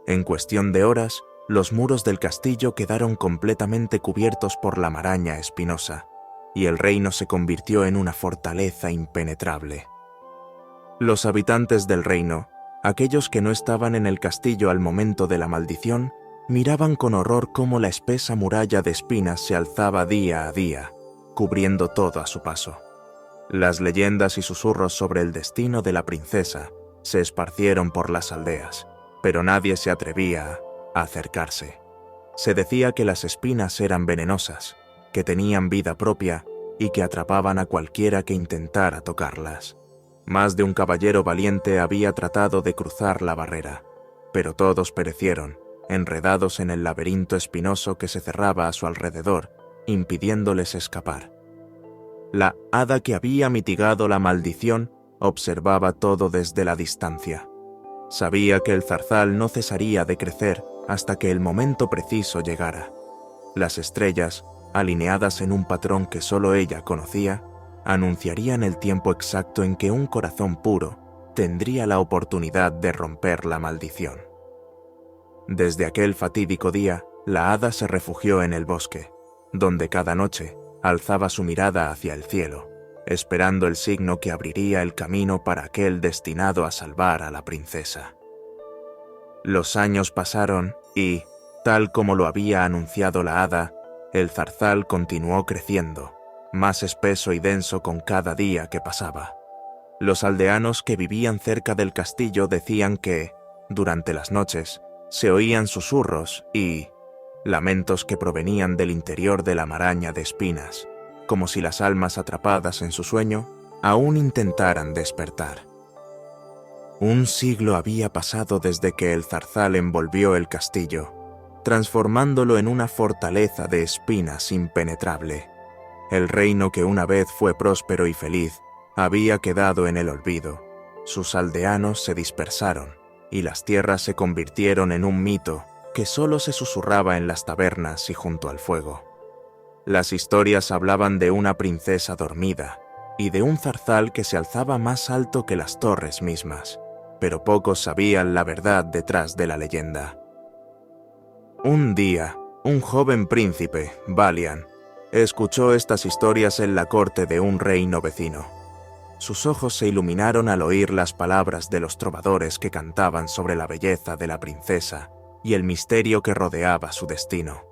En cuestión de horas, los muros del castillo quedaron completamente cubiertos por la maraña espinosa, y el reino se convirtió en una fortaleza impenetrable. Los habitantes del reino, aquellos que no estaban en el castillo al momento de la maldición, miraban con horror cómo la espesa muralla de espinas se alzaba día a día, cubriendo todo a su paso. Las leyendas y susurros sobre el destino de la princesa se esparcieron por las aldeas, pero nadie se atrevía a acercarse. Se decía que las espinas eran venenosas, que tenían vida propia y que atrapaban a cualquiera que intentara tocarlas. Más de un caballero valiente había tratado de cruzar la barrera, pero todos perecieron, enredados en el laberinto espinoso que se cerraba a su alrededor, impidiéndoles escapar. La hada que había mitigado la maldición observaba todo desde la distancia. Sabía que el zarzal no cesaría de crecer hasta que el momento preciso llegara. Las estrellas, alineadas en un patrón que solo ella conocía, anunciarían el tiempo exacto en que un corazón puro tendría la oportunidad de romper la maldición. Desde aquel fatídico día, la hada se refugió en el bosque, donde cada noche alzaba su mirada hacia el cielo, esperando el signo que abriría el camino para aquel destinado a salvar a la princesa. Los años pasaron y, tal como lo había anunciado la hada, el zarzal continuó creciendo, más espeso y denso con cada día que pasaba. Los aldeanos que vivían cerca del castillo decían que, durante las noches, se oían susurros y lamentos que provenían del interior de la maraña de espinas, como si las almas atrapadas en su sueño aún intentaran despertar. Un siglo había pasado desde que el zarzal envolvió el castillo, transformándolo en una fortaleza de espinas impenetrable. El reino que una vez fue próspero y feliz había quedado en el olvido. Sus aldeanos se dispersaron y las tierras se convirtieron en un mito que solo se susurraba en las tabernas y junto al fuego. Las historias hablaban de una princesa dormida y de un zarzal que se alzaba más alto que las torres mismas, pero pocos sabían la verdad detrás de la leyenda. Un día, un joven príncipe, Valian, escuchó estas historias en la corte de un reino vecino. Sus ojos se iluminaron al oír las palabras de los trovadores que cantaban sobre la belleza de la princesa y el misterio que rodeaba su destino.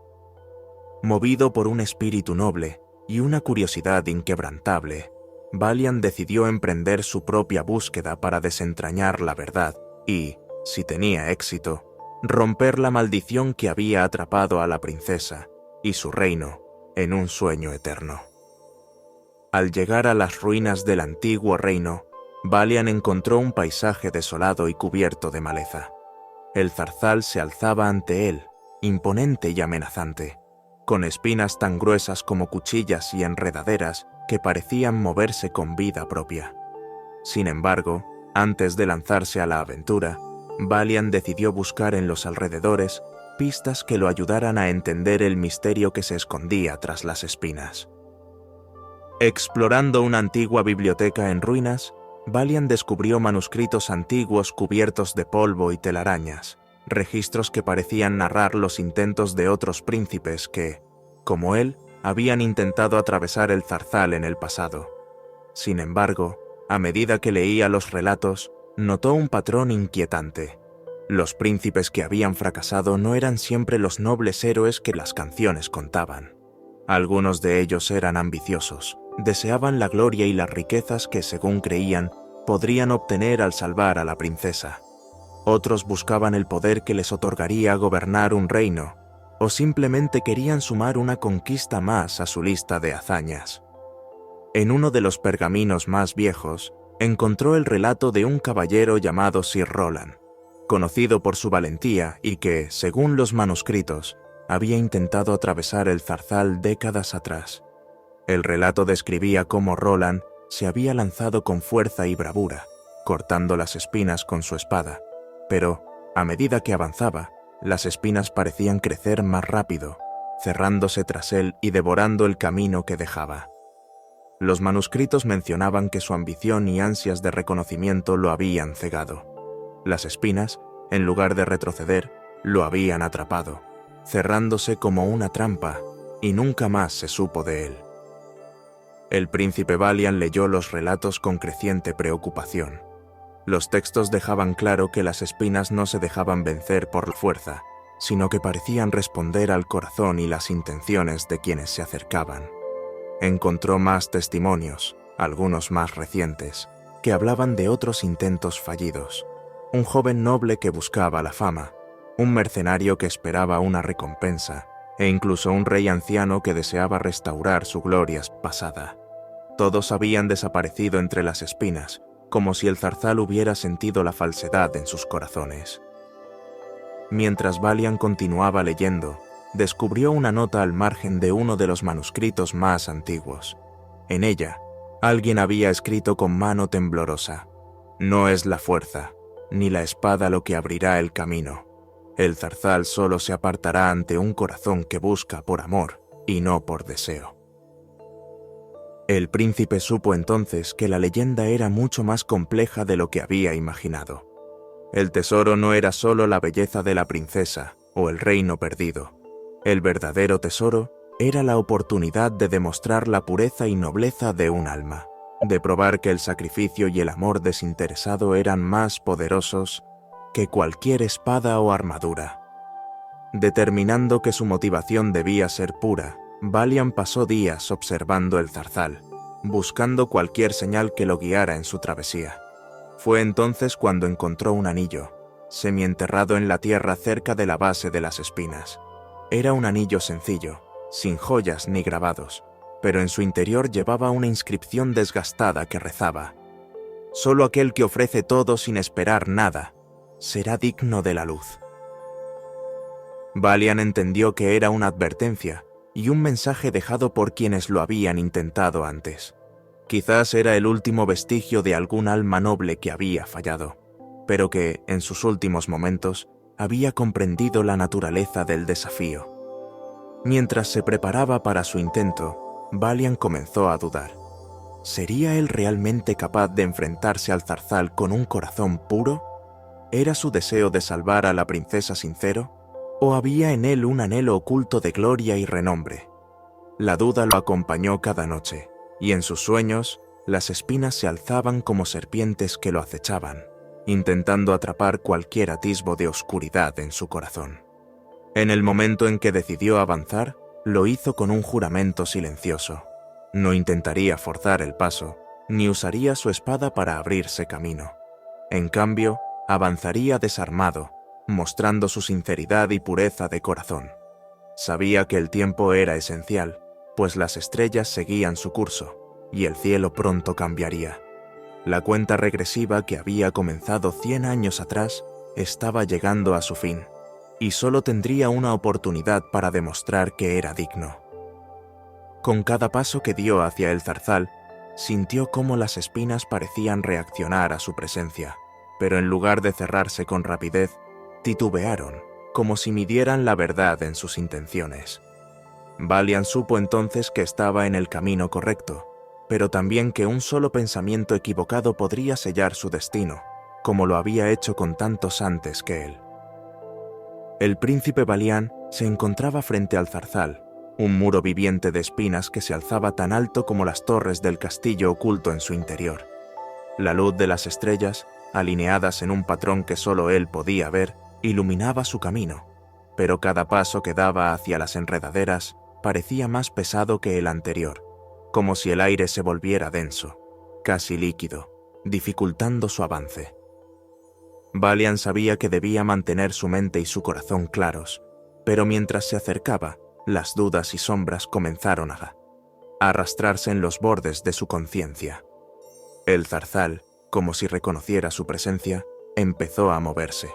Movido por un espíritu noble y una curiosidad inquebrantable, Valiant decidió emprender su propia búsqueda para desentrañar la verdad y, si tenía éxito, romper la maldición que había atrapado a la princesa y su reino en un sueño eterno. Al llegar a las ruinas del antiguo reino, Valiant encontró un paisaje desolado y cubierto de maleza. El zarzal se alzaba ante él, imponente y amenazante, con espinas tan gruesas como cuchillas y enredaderas que parecían moverse con vida propia. Sin embargo, antes de lanzarse a la aventura, Valiant decidió buscar en los alrededores pistas que lo ayudaran a entender el misterio que se escondía tras las espinas. Explorando una antigua biblioteca en ruinas, Valiant descubrió manuscritos antiguos cubiertos de polvo y telarañas, registros que parecían narrar los intentos de otros príncipes que, como él, habían intentado atravesar el zarzal en el pasado. Sin embargo, a medida que leía los relatos, notó un patrón inquietante. Los príncipes que habían fracasado no eran siempre los nobles héroes que las canciones contaban. Algunos de ellos eran ambiciosos, deseaban la gloria y las riquezas que, según creían, podrían obtener al salvar a la princesa. Otros buscaban el poder que les otorgaría gobernar un reino, o simplemente querían sumar una conquista más a su lista de hazañas. En uno de los pergaminos más viejos, encontró el relato de un caballero llamado Sir Roland, conocido por su valentía y que, según los manuscritos, había intentado atravesar el zarzal décadas atrás. El relato describía cómo Roland se había lanzado con fuerza y bravura, cortando las espinas con su espada, pero, a medida que avanzaba, las espinas parecían crecer más rápido, cerrándose tras él y devorando el camino que dejaba. Los manuscritos mencionaban que su ambición y ansias de reconocimiento lo habían cegado. Las espinas, en lugar de retroceder, lo habían atrapado, cerrándose como una trampa, y nunca más se supo de él. El príncipe Valiant leyó los relatos con creciente preocupación. Los textos dejaban claro que las espinas no se dejaban vencer por la fuerza, sino que parecían responder al corazón y las intenciones de quienes se acercaban. Encontró más testimonios, algunos más recientes, que hablaban de otros intentos fallidos. Un joven noble que buscaba la fama, un mercenario que esperaba una recompensa, e incluso un rey anciano que deseaba restaurar su gloria pasada. Todos habían desaparecido entre las espinas, como si el zarzal hubiera sentido la falsedad en sus corazones. Mientras Valiant continuaba leyendo, descubrió una nota al margen de uno de los manuscritos más antiguos. En ella, alguien había escrito con mano temblorosa: «No es la fuerza, ni la espada lo que abrirá el camino. El zarzal solo se apartará ante un corazón que busca por amor y no por deseo». El príncipe supo entonces que la leyenda era mucho más compleja de lo que había imaginado. El tesoro no era solo la belleza de la princesa o el reino perdido. El verdadero tesoro era la oportunidad de demostrar la pureza y nobleza de un alma, de probar que el sacrificio y el amor desinteresado eran más poderosos que cualquier espada o armadura. Determinando que su motivación debía ser pura, Valiant pasó días observando el zarzal, buscando cualquier señal que lo guiara en su travesía. Fue entonces cuando encontró un anillo, semienterrado en la tierra cerca de la base de las espinas. Era un anillo sencillo, sin joyas ni grabados, pero en su interior llevaba una inscripción desgastada que rezaba: «Solo aquel que ofrece todo sin esperar nada será digno de la luz». Valiant entendió que era una advertencia y un mensaje dejado por quienes lo habían intentado antes. Quizás era el último vestigio de algún alma noble que había fallado, pero que, en sus últimos momentos, había comprendido la naturaleza del desafío. Mientras se preparaba para su intento, Valiant comenzó a dudar. ¿Sería él realmente capaz de enfrentarse al zarzal con un corazón puro? ¿Era su deseo de salvar a la princesa sincero? ¿O había en él un anhelo oculto de gloria y renombre? La duda lo acompañó cada noche, y en sus sueños, las espinas se alzaban como serpientes que lo acechaban, intentando atrapar cualquier atisbo de oscuridad en su corazón. En el momento en que decidió avanzar, lo hizo con un juramento silencioso. No intentaría forzar el paso, ni usaría su espada para abrirse camino. En cambio, avanzaría desarmado, mostrando su sinceridad y pureza de corazón. Sabía que el tiempo era esencial, pues las estrellas seguían su curso, y el cielo pronto cambiaría. La cuenta regresiva que había comenzado 100 años atrás estaba llegando a su fin, y solo tendría una oportunidad para demostrar que era digno. Con cada paso que dio hacia el zarzal, sintió cómo las espinas parecían reaccionar a su presencia, pero en lugar de cerrarse con rapidez, titubearon, como si midieran la verdad en sus intenciones. Valiant supo entonces que estaba en el camino correcto, pero también que un solo pensamiento equivocado podría sellar su destino, como lo había hecho con tantos antes que él. El príncipe Valiant se encontraba frente al zarzal, un muro viviente de espinas que se alzaba tan alto como las torres del castillo oculto en su interior. La luz de las estrellas, alineadas en un patrón que solo él podía ver, iluminaba su camino, pero cada paso que daba hacia las enredaderas parecía más pesado que el anterior, como si el aire se volviera denso, casi líquido, dificultando su avance. Valiant sabía que debía mantener su mente y su corazón claros, pero mientras se acercaba, las dudas y sombras comenzaron a arrastrarse en los bordes de su conciencia. El zarzal, como si reconociera su presencia, empezó a moverse.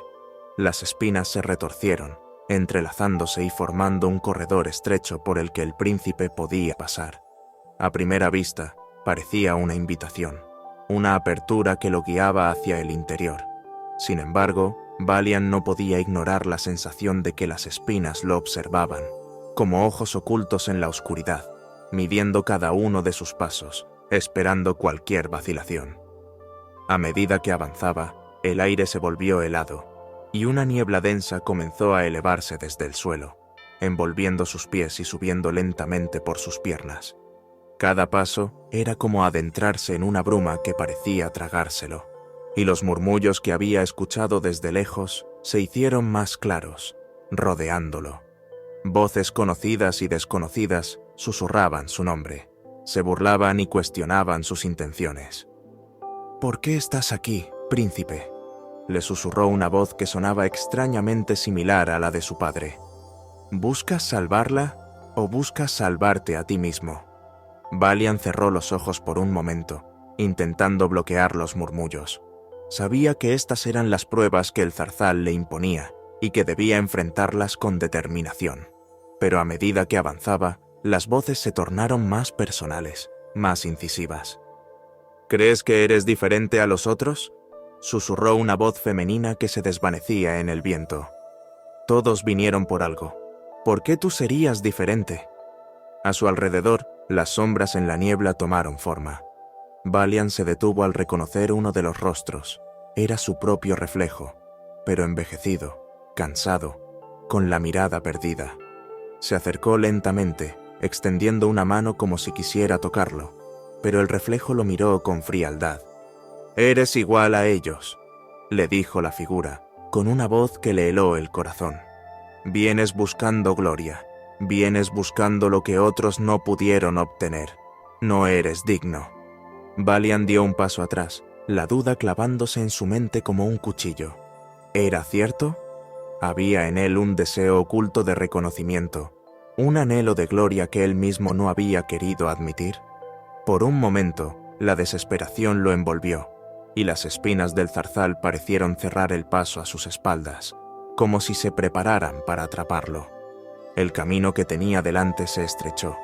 Las espinas se retorcieron, entrelazándose y formando un corredor estrecho por el que el príncipe podía pasar. A primera vista, parecía una invitación, una apertura que lo guiaba hacia el interior. Sin embargo, Valiant no podía ignorar la sensación de que las espinas lo observaban, como ojos ocultos en la oscuridad, midiendo cada uno de sus pasos, esperando cualquier vacilación. A medida que avanzaba, el aire se volvió helado, y una niebla densa comenzó a elevarse desde el suelo, envolviendo sus pies y subiendo lentamente por sus piernas. Cada paso era como adentrarse en una bruma que parecía tragárselo, y los murmullos que había escuchado desde lejos se hicieron más claros, rodeándolo. Voces conocidas y desconocidas susurraban su nombre, se burlaban y cuestionaban sus intenciones. «¿Por qué estás aquí, príncipe?», le susurró una voz que sonaba extrañamente similar a la de su padre. «¿Buscas salvarla o buscas salvarte a ti mismo?». Valiant cerró los ojos por un momento, intentando bloquear los murmullos. Sabía que estas eran las pruebas que el zarzal le imponía y que debía enfrentarlas con determinación. Pero a medida que avanzaba, las voces se tornaron más personales, más incisivas. «¿Crees que eres diferente a los otros?», susurró una voz femenina que se desvanecía en el viento. «Todos vinieron por algo. ¿Por qué tú serías diferente?». A su alrededor, las sombras en la niebla tomaron forma. Valiant se detuvo al reconocer uno de los rostros. Era su propio reflejo, pero envejecido, cansado, con la mirada perdida. Se acercó lentamente, extendiendo una mano como si quisiera tocarlo, pero el reflejo lo miró con frialdad. «Eres igual a ellos», le dijo la figura, con una voz que le heló el corazón. «Vienes buscando gloria, vienes buscando lo que otros no pudieron obtener. No eres digno». Valiant dio un paso atrás, la duda clavándose en su mente como un cuchillo. ¿Era cierto? Había en él un deseo oculto de reconocimiento, un anhelo de gloria que él mismo no había querido admitir. Por un momento, la desesperación lo envolvió, y las espinas del zarzal parecieron cerrar el paso a sus espaldas, como si se prepararan para atraparlo. El camino que tenía delante se estrechó,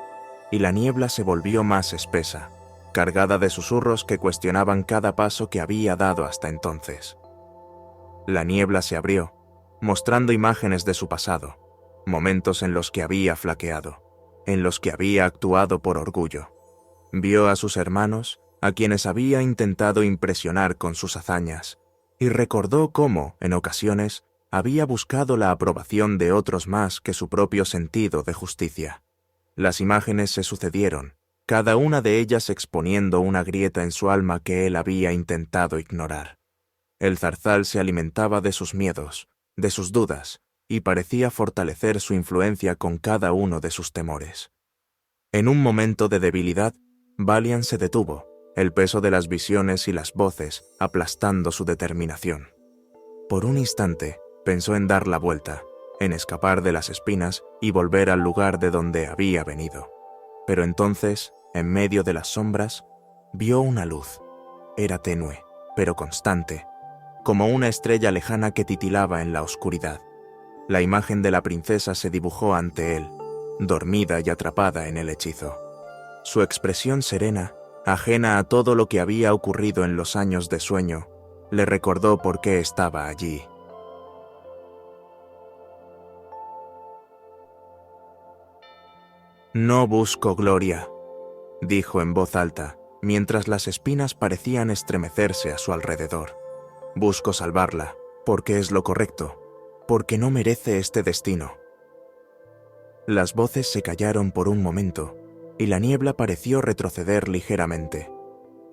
y la niebla se volvió más espesa, cargada de susurros que cuestionaban cada paso que había dado hasta entonces. La niebla se abrió, mostrando imágenes de su pasado, momentos en los que había flaqueado, en los que había actuado por orgullo. Vio a sus hermanos, a quienes había intentado impresionar con sus hazañas, y recordó cómo, en ocasiones, había buscado la aprobación de otros más que su propio sentido de justicia. Las imágenes se sucedieron, cada una de ellas exponiendo una grieta en su alma que él había intentado ignorar. El zarzal se alimentaba de sus miedos, de sus dudas, y parecía fortalecer su influencia con cada uno de sus temores. En un momento de debilidad, Valiant se detuvo, el peso de las visiones y las voces aplastando su determinación. Por un instante pensó en dar la vuelta, en escapar de las espinas y volver al lugar de donde había venido. Pero entonces, en medio de las sombras, vio una luz. Era tenue, pero constante, como una estrella lejana que titilaba en la oscuridad. La imagen de la princesa se dibujó ante él, dormida y atrapada en el hechizo. Su expresión serena, ajena a todo lo que había ocurrido en los años de sueño, le recordó por qué estaba allí. «No busco gloria», dijo en voz alta, mientras las espinas parecían estremecerse a su alrededor. «Busco salvarla, porque es lo correcto, porque no merece este destino». Las voces se callaron por un momento, y la niebla pareció retroceder ligeramente.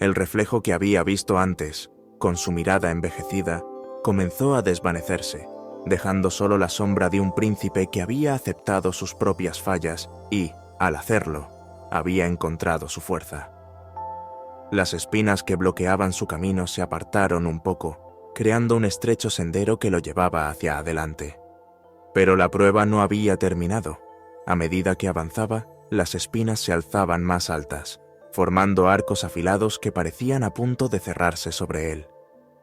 El reflejo que había visto antes, con su mirada envejecida, comenzó a desvanecerse, dejando solo la sombra de un príncipe que había aceptado sus propias fallas y, al hacerlo, había encontrado su fuerza. Las espinas que bloqueaban su camino se apartaron un poco, creando un estrecho sendero que lo llevaba hacia adelante. Pero la prueba no había terminado. A medida que avanzaba, las espinas se alzaban más altas, formando arcos afilados que parecían a punto de cerrarse sobre él.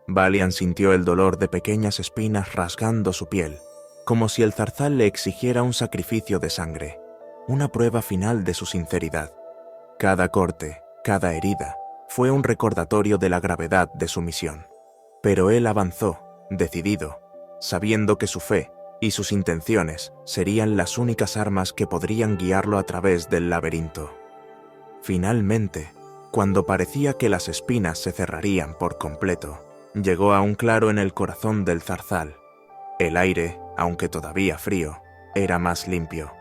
Valiant sintió el dolor de pequeñas espinas rasgando su piel, como si el zarzal le exigiera un sacrificio de sangre, una prueba final de su sinceridad. Cada corte, cada herida, fue un recordatorio de la gravedad de su misión. Pero él avanzó, decidido, sabiendo que su fe y sus intenciones serían las únicas armas que podrían guiarlo a través del laberinto. Finalmente, cuando parecía que las espinas se cerrarían por completo, llegó a un claro en el corazón del zarzal. El aire, aunque todavía frío, era más limpio,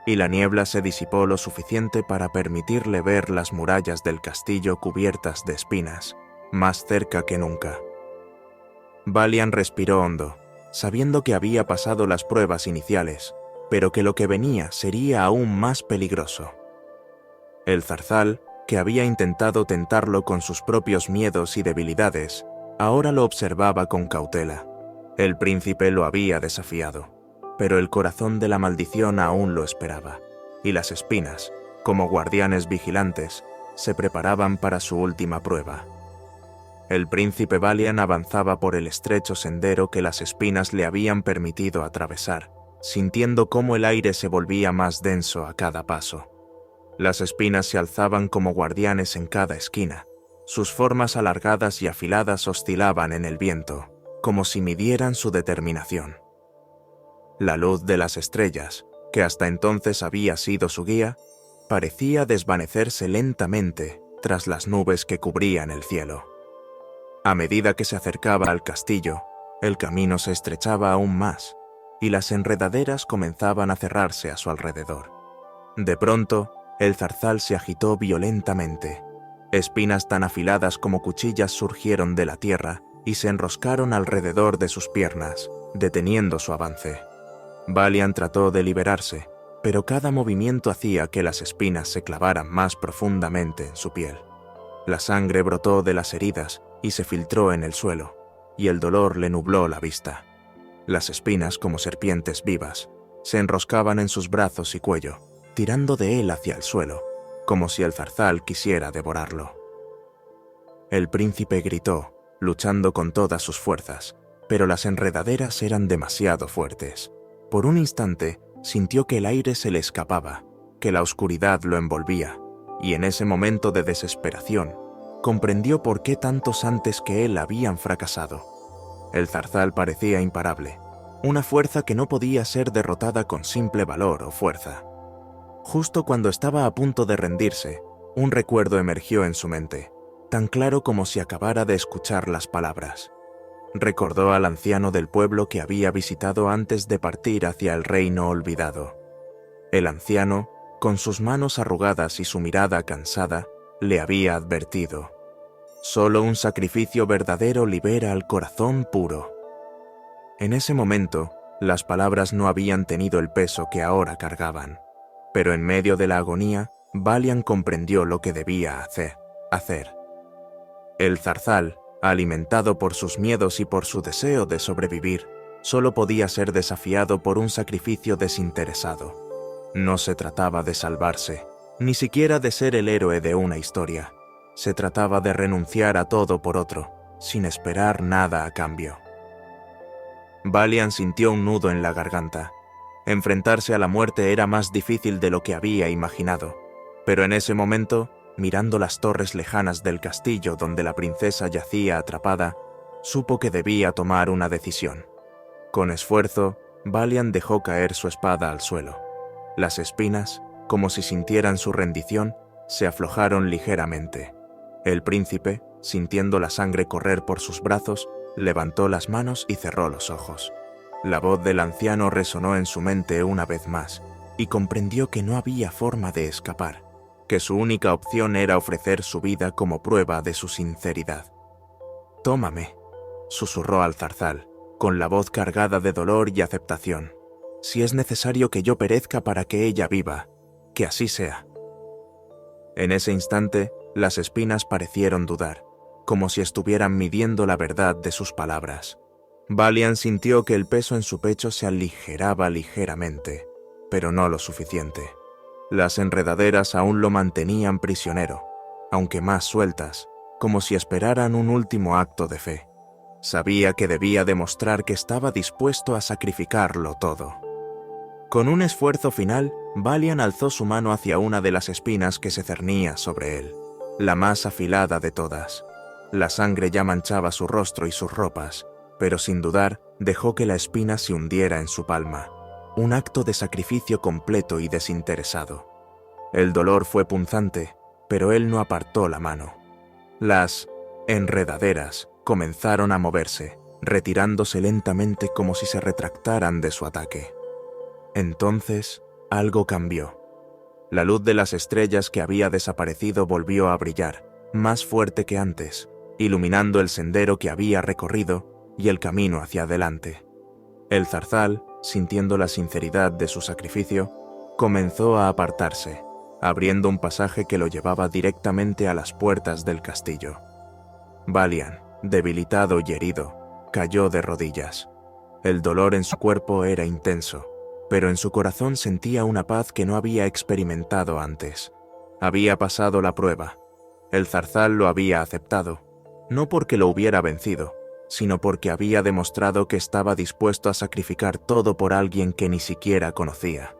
y la niebla se disipó lo suficiente para permitirle ver las murallas del castillo cubiertas de espinas, más cerca que nunca. Valiant respiró hondo, sabiendo que había pasado las pruebas iniciales, pero que lo que venía sería aún más peligroso. El zarzal, que había intentado tentarlo con sus propios miedos y debilidades, ahora lo observaba con cautela. El príncipe lo había desafiado, pero el corazón de la maldición aún lo esperaba, y las espinas, como guardianes vigilantes, se preparaban para su última prueba. El príncipe Valiant avanzaba por el estrecho sendero que las espinas le habían permitido atravesar, sintiendo cómo el aire se volvía más denso a cada paso. Las espinas se alzaban como guardianes en cada esquina. Sus formas alargadas y afiladas oscilaban en el viento, como si midieran su determinación. La luz de las estrellas, que hasta entonces había sido su guía, parecía desvanecerse lentamente tras las nubes que cubrían el cielo. A medida que se acercaba al castillo, el camino se estrechaba aún más, y las enredaderas comenzaban a cerrarse a su alrededor. De pronto, el zarzal se agitó violentamente. Espinas tan afiladas como cuchillas surgieron de la tierra y se enroscaron alrededor de sus piernas, deteniendo su avance. Valiant trató de liberarse, pero cada movimiento hacía que las espinas se clavaran más profundamente en su piel. La sangre brotó de las heridas y se filtró en el suelo, y el dolor le nubló la vista. Las espinas, como serpientes vivas, se enroscaban en sus brazos y cuello, tirando de él hacia el suelo, como si el zarzal quisiera devorarlo. El príncipe gritó, luchando con todas sus fuerzas, pero las enredaderas eran demasiado fuertes. Por un instante, sintió que el aire se le escapaba, que la oscuridad lo envolvía, y en ese momento de desesperación, comprendió por qué tantos antes que él habían fracasado. El zarzal parecía imparable, una fuerza que no podía ser derrotada con simple valor o fuerza. Justo cuando estaba a punto de rendirse, un recuerdo emergió en su mente, tan claro como si acabara de escuchar las palabras. Recordó al anciano del pueblo que había visitado antes de partir hacia el reino olvidado. El anciano, con sus manos arrugadas y su mirada cansada, le había advertido: «Solo un sacrificio verdadero libera al corazón puro». En ese momento, las palabras no habían tenido el peso que ahora cargaban, pero en medio de la agonía, Valiant comprendió lo que debía hacer. El zarzal, alimentado por sus miedos y por su deseo de sobrevivir, solo podía ser desafiado por un sacrificio desinteresado. No se trataba de salvarse, ni siquiera de ser el héroe de una historia. Se trataba de renunciar a todo por otro, sin esperar nada a cambio. Valiant sintió un nudo en la garganta. Enfrentarse a la muerte era más difícil de lo que había imaginado, pero en ese momento, mirando las torres lejanas del castillo donde la princesa yacía atrapada, supo que debía tomar una decisión. Con esfuerzo, Valiant dejó caer su espada al suelo. Las espinas, como si sintieran su rendición, se aflojaron ligeramente. El príncipe, sintiendo la sangre correr por sus brazos, levantó las manos y cerró los ojos. La voz del anciano resonó en su mente una vez más, y comprendió que no había forma de escapar, que su única opción era ofrecer su vida como prueba de su sinceridad. «Tómame», susurró al zarzal, con la voz cargada de dolor y aceptación. «Si es necesario que yo perezca para que ella viva, que así sea». En ese instante, las espinas parecieron dudar, como si estuvieran midiendo la verdad de sus palabras. Valiant sintió que el peso en su pecho se aligeraba ligeramente, pero no lo suficiente. Las enredaderas aún lo mantenían prisionero, aunque más sueltas, como si esperaran un último acto de fe. Sabía que debía demostrar que estaba dispuesto a sacrificarlo todo. Con un esfuerzo final, Valiant alzó su mano hacia una de las espinas que se cernía sobre él, la más afilada de todas. La sangre ya manchaba su rostro y sus ropas, pero sin dudar dejó que la espina se hundiera en su palma, un acto de sacrificio completo y desinteresado. El dolor fue punzante, pero él no apartó la mano. Las enredaderas comenzaron a moverse, retirándose lentamente como si se retractaran de su ataque. Entonces, algo cambió. La luz de las estrellas que había desaparecido volvió a brillar, más fuerte que antes, iluminando el sendero que había recorrido y el camino hacia adelante. El zarzal, sintiendo la sinceridad de su sacrificio, comenzó a apartarse, abriendo un pasaje que lo llevaba directamente a las puertas del castillo. Valiant, debilitado y herido, cayó de rodillas. El dolor en su cuerpo era intenso, pero en su corazón sentía una paz que no había experimentado antes. Había pasado la prueba. El zarzal lo había aceptado, no porque lo hubiera vencido, sino porque había demostrado que estaba dispuesto a sacrificar todo por alguien que ni siquiera conocía.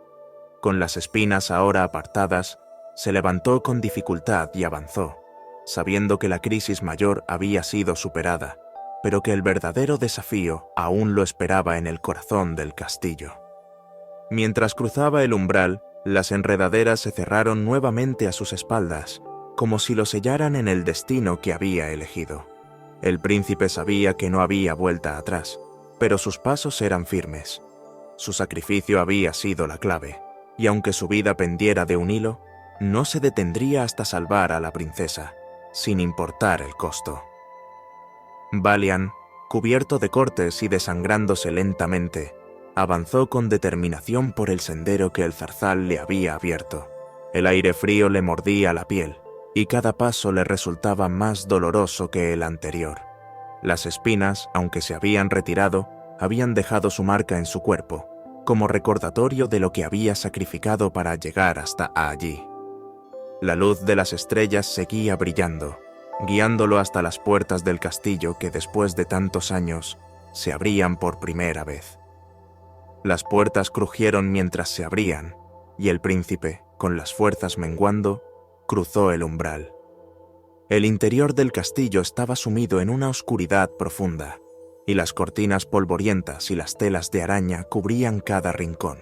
Con las espinas ahora apartadas, se levantó con dificultad y avanzó, sabiendo que la crisis mayor había sido superada, pero que el verdadero desafío aún lo esperaba en el corazón del castillo. Mientras cruzaba el umbral, las enredaderas se cerraron nuevamente a sus espaldas, como si lo sellaran en el destino que había elegido. El príncipe sabía que no había vuelta atrás, pero sus pasos eran firmes. Su sacrificio había sido la clave, y aunque su vida pendiera de un hilo, no se detendría hasta salvar a la princesa, sin importar el costo. Valiant, cubierto de cortes y desangrándose lentamente, avanzó con determinación por el sendero que el zarzal le había abierto. El aire frío le mordía la piel, y cada paso le resultaba más doloroso que el anterior. Las espinas, aunque se habían retirado, habían dejado su marca en su cuerpo, como recordatorio de lo que había sacrificado para llegar hasta allí. La luz de las estrellas seguía brillando, guiándolo hasta las puertas del castillo que después de tantos años se abrían por primera vez. Las puertas crujieron mientras se abrían, y el príncipe, con las fuerzas menguando, cruzó el umbral. El interior del castillo estaba sumido en una oscuridad profunda, y las cortinas polvorientas y las telas de araña cubrían cada rincón.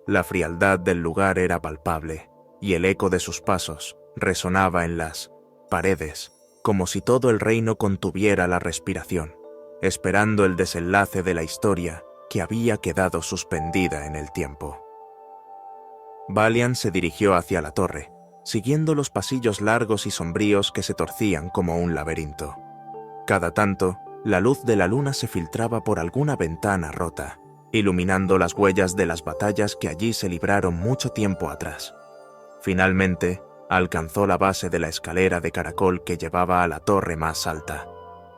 La frialdad del lugar era palpable, y el eco de sus pasos resonaba en las paredes, como si todo el reino contuviera la respiración, esperando el desenlace de la historia que había quedado suspendida en el tiempo. Valiant se dirigió hacia la torre, siguiendo los pasillos largos y sombríos que se torcían como un laberinto. Cada tanto, la luz de la luna se filtraba por alguna ventana rota, iluminando las huellas de las batallas que allí se libraron mucho tiempo atrás. Finalmente, Alcanzó la base de la escalera de caracol que llevaba a la torre más alta.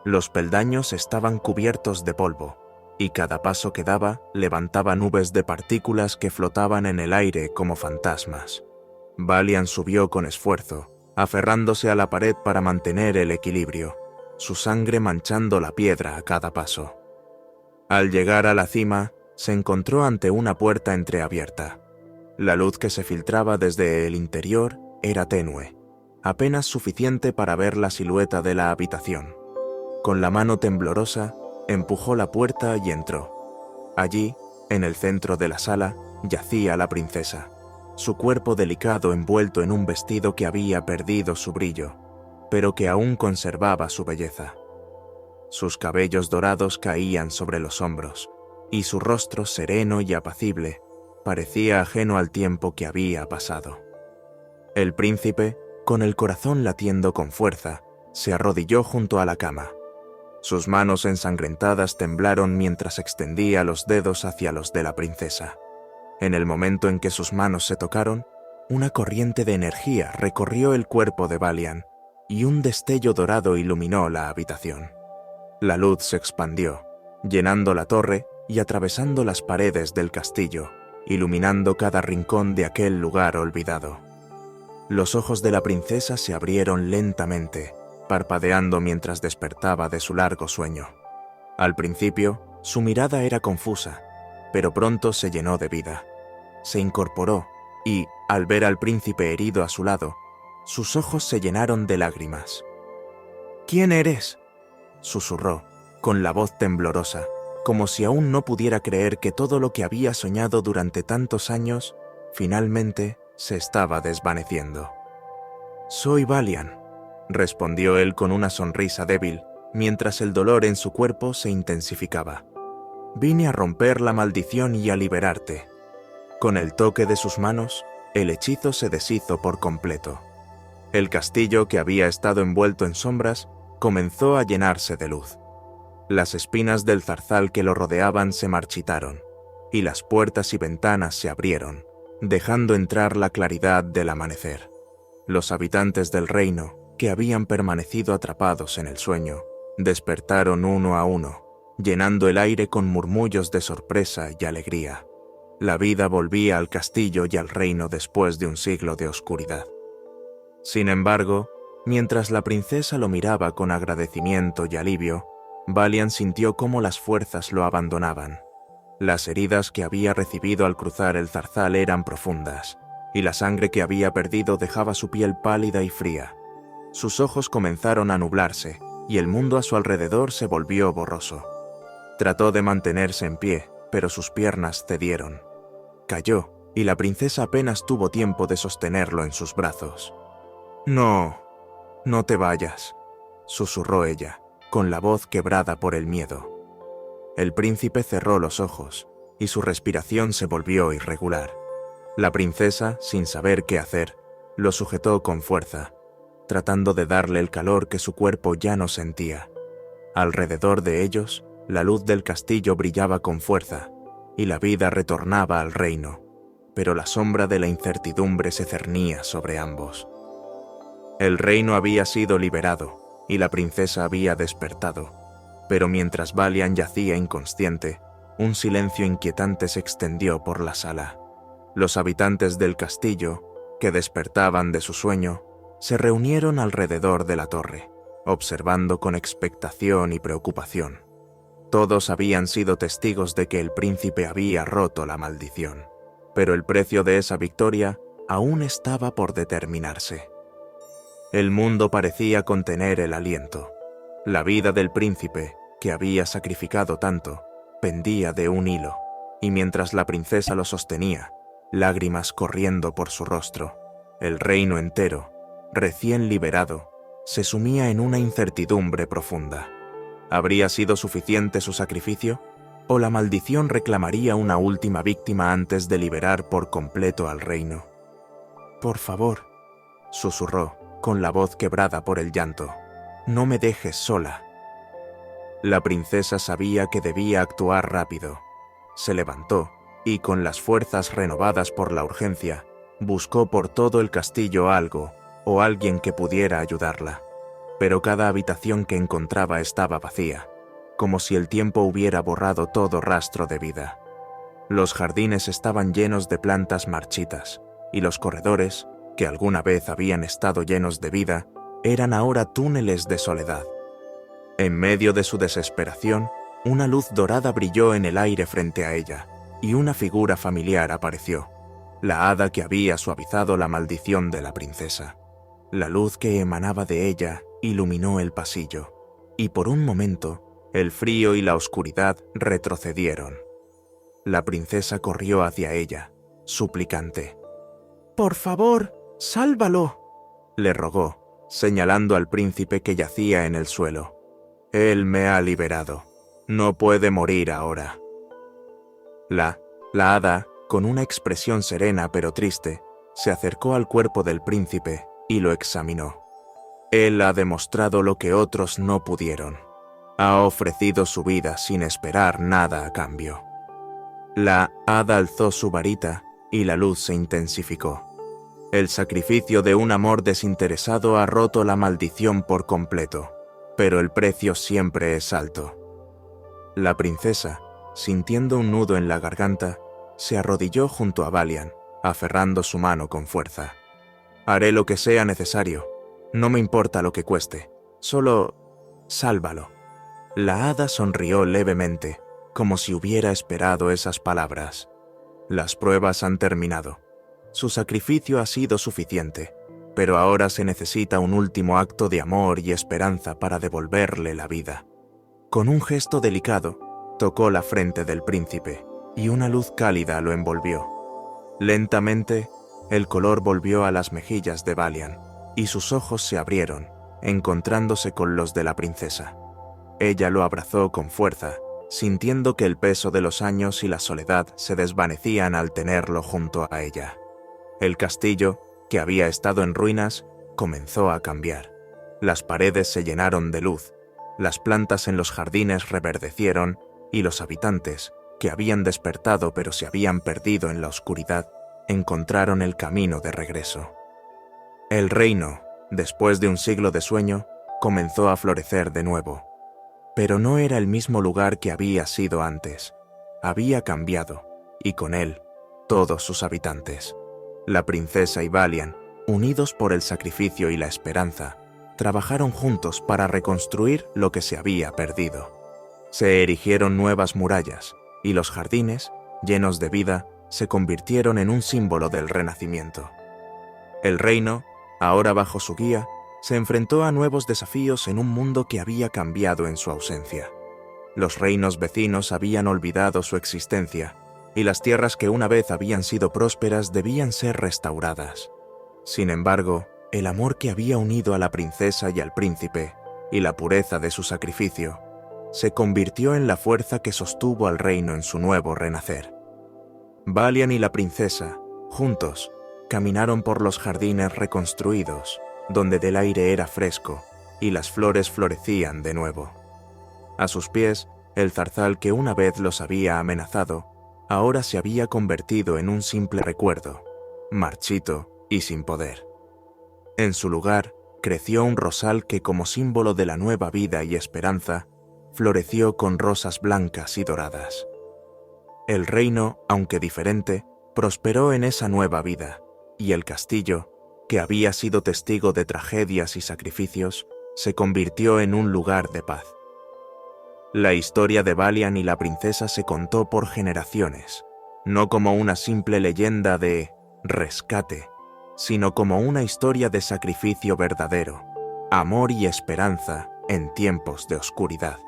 Los peldaños estaban cubiertos de polvo, y cada paso que daba levantaba nubes de partículas que flotaban en el aire como fantasmas. Valiant subió con esfuerzo, aferrándose a la pared para mantener el equilibrio, su sangre manchando la piedra a cada paso. Al llegar a la cima, se encontró ante una puerta entreabierta. La luz que se filtraba desde el interior era tenue, apenas suficiente para ver la silueta de la habitación. Con la mano temblorosa, empujó la puerta y entró. Allí, en el centro de la sala, yacía la princesa, su cuerpo delicado envuelto en un vestido que había perdido su brillo, pero que aún conservaba su belleza. Sus cabellos dorados caían sobre los hombros, y su rostro sereno y apacible parecía ajeno al tiempo que había pasado. El príncipe, con el corazón latiendo con fuerza, se arrodilló junto a la cama. Sus manos ensangrentadas temblaron mientras extendía los dedos hacia los de la princesa. En el momento en que sus manos se tocaron, una corriente de energía recorrió el cuerpo de Valiant y un destello dorado iluminó la habitación. La luz se expandió, llenando la torre y atravesando las paredes del castillo, iluminando cada rincón de aquel lugar olvidado. Los ojos de la princesa se abrieron lentamente, parpadeando mientras despertaba de su largo sueño. Al principio, su mirada era confusa, pero pronto se llenó de vida. Se incorporó y, al ver al príncipe herido a su lado, sus ojos se llenaron de lágrimas. «¿Quién eres?», susurró, con la voz temblorosa, como si aún no pudiera creer que todo lo que había soñado durante tantos años, finalmente se estaba desvaneciendo. «Soy Valiant», respondió él con una sonrisa débil, mientras el dolor en su cuerpo se intensificaba. «Vine a romper la maldición y a liberarte». Con el toque de sus manos, el hechizo se deshizo por completo. El castillo, que había estado envuelto en sombras, comenzó a llenarse de luz. Las espinas del zarzal que lo rodeaban se marchitaron, y las puertas y ventanas se abrieron, dejando entrar la claridad del amanecer. Los habitantes del reino, que habían permanecido atrapados en el sueño, despertaron uno a uno, llenando el aire con murmullos de sorpresa y alegría. La vida volvía al castillo y al reino después de un siglo de oscuridad. Sin embargo, mientras la princesa lo miraba con agradecimiento y alivio, Valiant sintió cómo las fuerzas lo abandonaban. Las heridas que había recibido al cruzar el zarzal eran profundas, y la sangre que había perdido dejaba su piel pálida y fría. Sus ojos comenzaron a nublarse, y el mundo a su alrededor se volvió borroso. Trató de mantenerse en pie, pero sus piernas cedieron. Cayó, y la princesa apenas tuvo tiempo de sostenerlo en sus brazos. «No, no te vayas», susurró ella, con la voz quebrada por el miedo. El príncipe cerró los ojos, y su respiración se volvió irregular. La princesa, sin saber qué hacer, lo sujetó con fuerza, tratando de darle el calor que su cuerpo ya no sentía. Alrededor de ellos, la luz del castillo brillaba con fuerza, y la vida retornaba al reino, pero la sombra de la incertidumbre se cernía sobre ambos. El reino había sido liberado, y la princesa había despertado, pero mientras Valiant yacía inconsciente, un silencio inquietante se extendió por la sala. Los habitantes del castillo, que despertaban de su sueño, se reunieron alrededor de la torre, observando con expectación y preocupación. Todos habían sido testigos de que el príncipe había roto la maldición, pero el precio de esa victoria aún estaba por determinarse. El mundo parecía contener el aliento. La vida del príncipe, que había sacrificado tanto, pendía de un hilo, y mientras la princesa lo sostenía, lágrimas corriendo por su rostro, el reino entero, recién liberado, se sumía en una incertidumbre profunda. ¿Habría sido suficiente su sacrificio? ¿O la maldición reclamaría una última víctima antes de liberar por completo al reino? «Por favor», susurró, con la voz quebrada por el llanto, «no me dejes sola». La princesa sabía que debía actuar rápido. Se levantó y, con las fuerzas renovadas por la urgencia, Buscó por todo el castillo algo o alguien que pudiera ayudarla, pero cada habitación que encontraba estaba vacía, como si el tiempo hubiera borrado todo rastro de vida. Los jardines estaban llenos de plantas marchitas, y los corredores, que alguna vez habían estado llenos de vida, eran ahora túneles de soledad. En medio de su desesperación, una luz dorada brilló en el aire frente a ella, y una figura familiar apareció, la hada que había suavizado la maldición de la princesa. La luz que emanaba de ella iluminó el pasillo, y por un momento, el frío y la oscuridad retrocedieron. La princesa corrió hacia ella, suplicante. «Por favor, sálvalo», le rogó, señalando al príncipe que yacía en el suelo. «Él me ha liberado. No puede morir ahora». La hada, con una expresión serena pero triste, se acercó al cuerpo del príncipe y lo examinó. Él ha demostrado lo que otros no pudieron. Ha ofrecido su vida sin esperar nada a cambio. La hada alzó su varita y la luz se intensificó. El sacrificio de un amor desinteresado ha roto la maldición por completo, pero el precio siempre es alto. La princesa, sintiendo un nudo en la garganta, se arrodilló junto a Valiant, aferrando su mano con fuerza. «Haré lo que sea necesario. No me importa lo que cueste. Solo sálvalo». La hada sonrió levemente, como si hubiera esperado esas palabras. Las pruebas han terminado. Su sacrificio ha sido suficiente, pero ahora se necesita un último acto de amor y esperanza para devolverle la vida. Con un gesto delicado, tocó la frente del príncipe, y una luz cálida lo envolvió. Lentamente, el color volvió a las mejillas de Valiant, y sus ojos se abrieron, encontrándose con los de la princesa. Ella lo abrazó con fuerza, sintiendo que el peso de los años y la soledad se desvanecían al tenerlo junto a ella. El castillo, que había estado en ruinas, comenzó a cambiar. Las paredes se llenaron de luz, las plantas en los jardines reverdecieron y los habitantes, que habían despertado pero se habían perdido en la oscuridad, encontraron el camino de regreso. El reino, después de un siglo de sueño, comenzó a florecer de nuevo. Pero no era el mismo lugar que había sido antes. Había cambiado, y con él, todos sus habitantes. La princesa y Valiant, unidos por el sacrificio y la esperanza, trabajaron juntos para reconstruir lo que se había perdido. Se erigieron nuevas murallas, y los jardines, llenos de vida, se convirtieron en un símbolo del renacimiento. El reino, ahora bajo su guía, se enfrentó a nuevos desafíos en un mundo que había cambiado en su ausencia. Los reinos vecinos habían olvidado su existencia, y las tierras que una vez habían sido prósperas debían ser restauradas. Sin embargo, el amor que había unido a la princesa y al príncipe, y la pureza de su sacrificio, se convirtió en la fuerza que sostuvo al reino en su nuevo renacer. Valiant y la princesa, juntos, caminaron por los jardines reconstruidos, donde el aire era fresco y las flores florecían de nuevo. A sus pies, el zarzal que una vez los había amenazado, ahora se había convertido en un simple recuerdo, marchito y sin poder. En su lugar, creció un rosal que, como símbolo de la nueva vida y esperanza, floreció con rosas blancas y doradas. El reino, aunque diferente, prosperó en esa nueva vida, y el castillo, que había sido testigo de tragedias y sacrificios, se convirtió en un lugar de paz. La historia de Valiant y la princesa se contó por generaciones, no como una simple leyenda de rescate, sino como una historia de sacrificio verdadero, amor y esperanza en tiempos de oscuridad.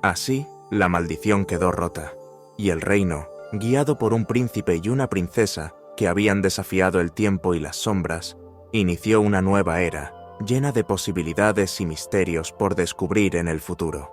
Así, la maldición quedó rota, y el reino, guiado por un príncipe y una princesa que habían desafiado el tiempo y las sombras, inició una nueva era, llena de posibilidades y misterios por descubrir en el futuro.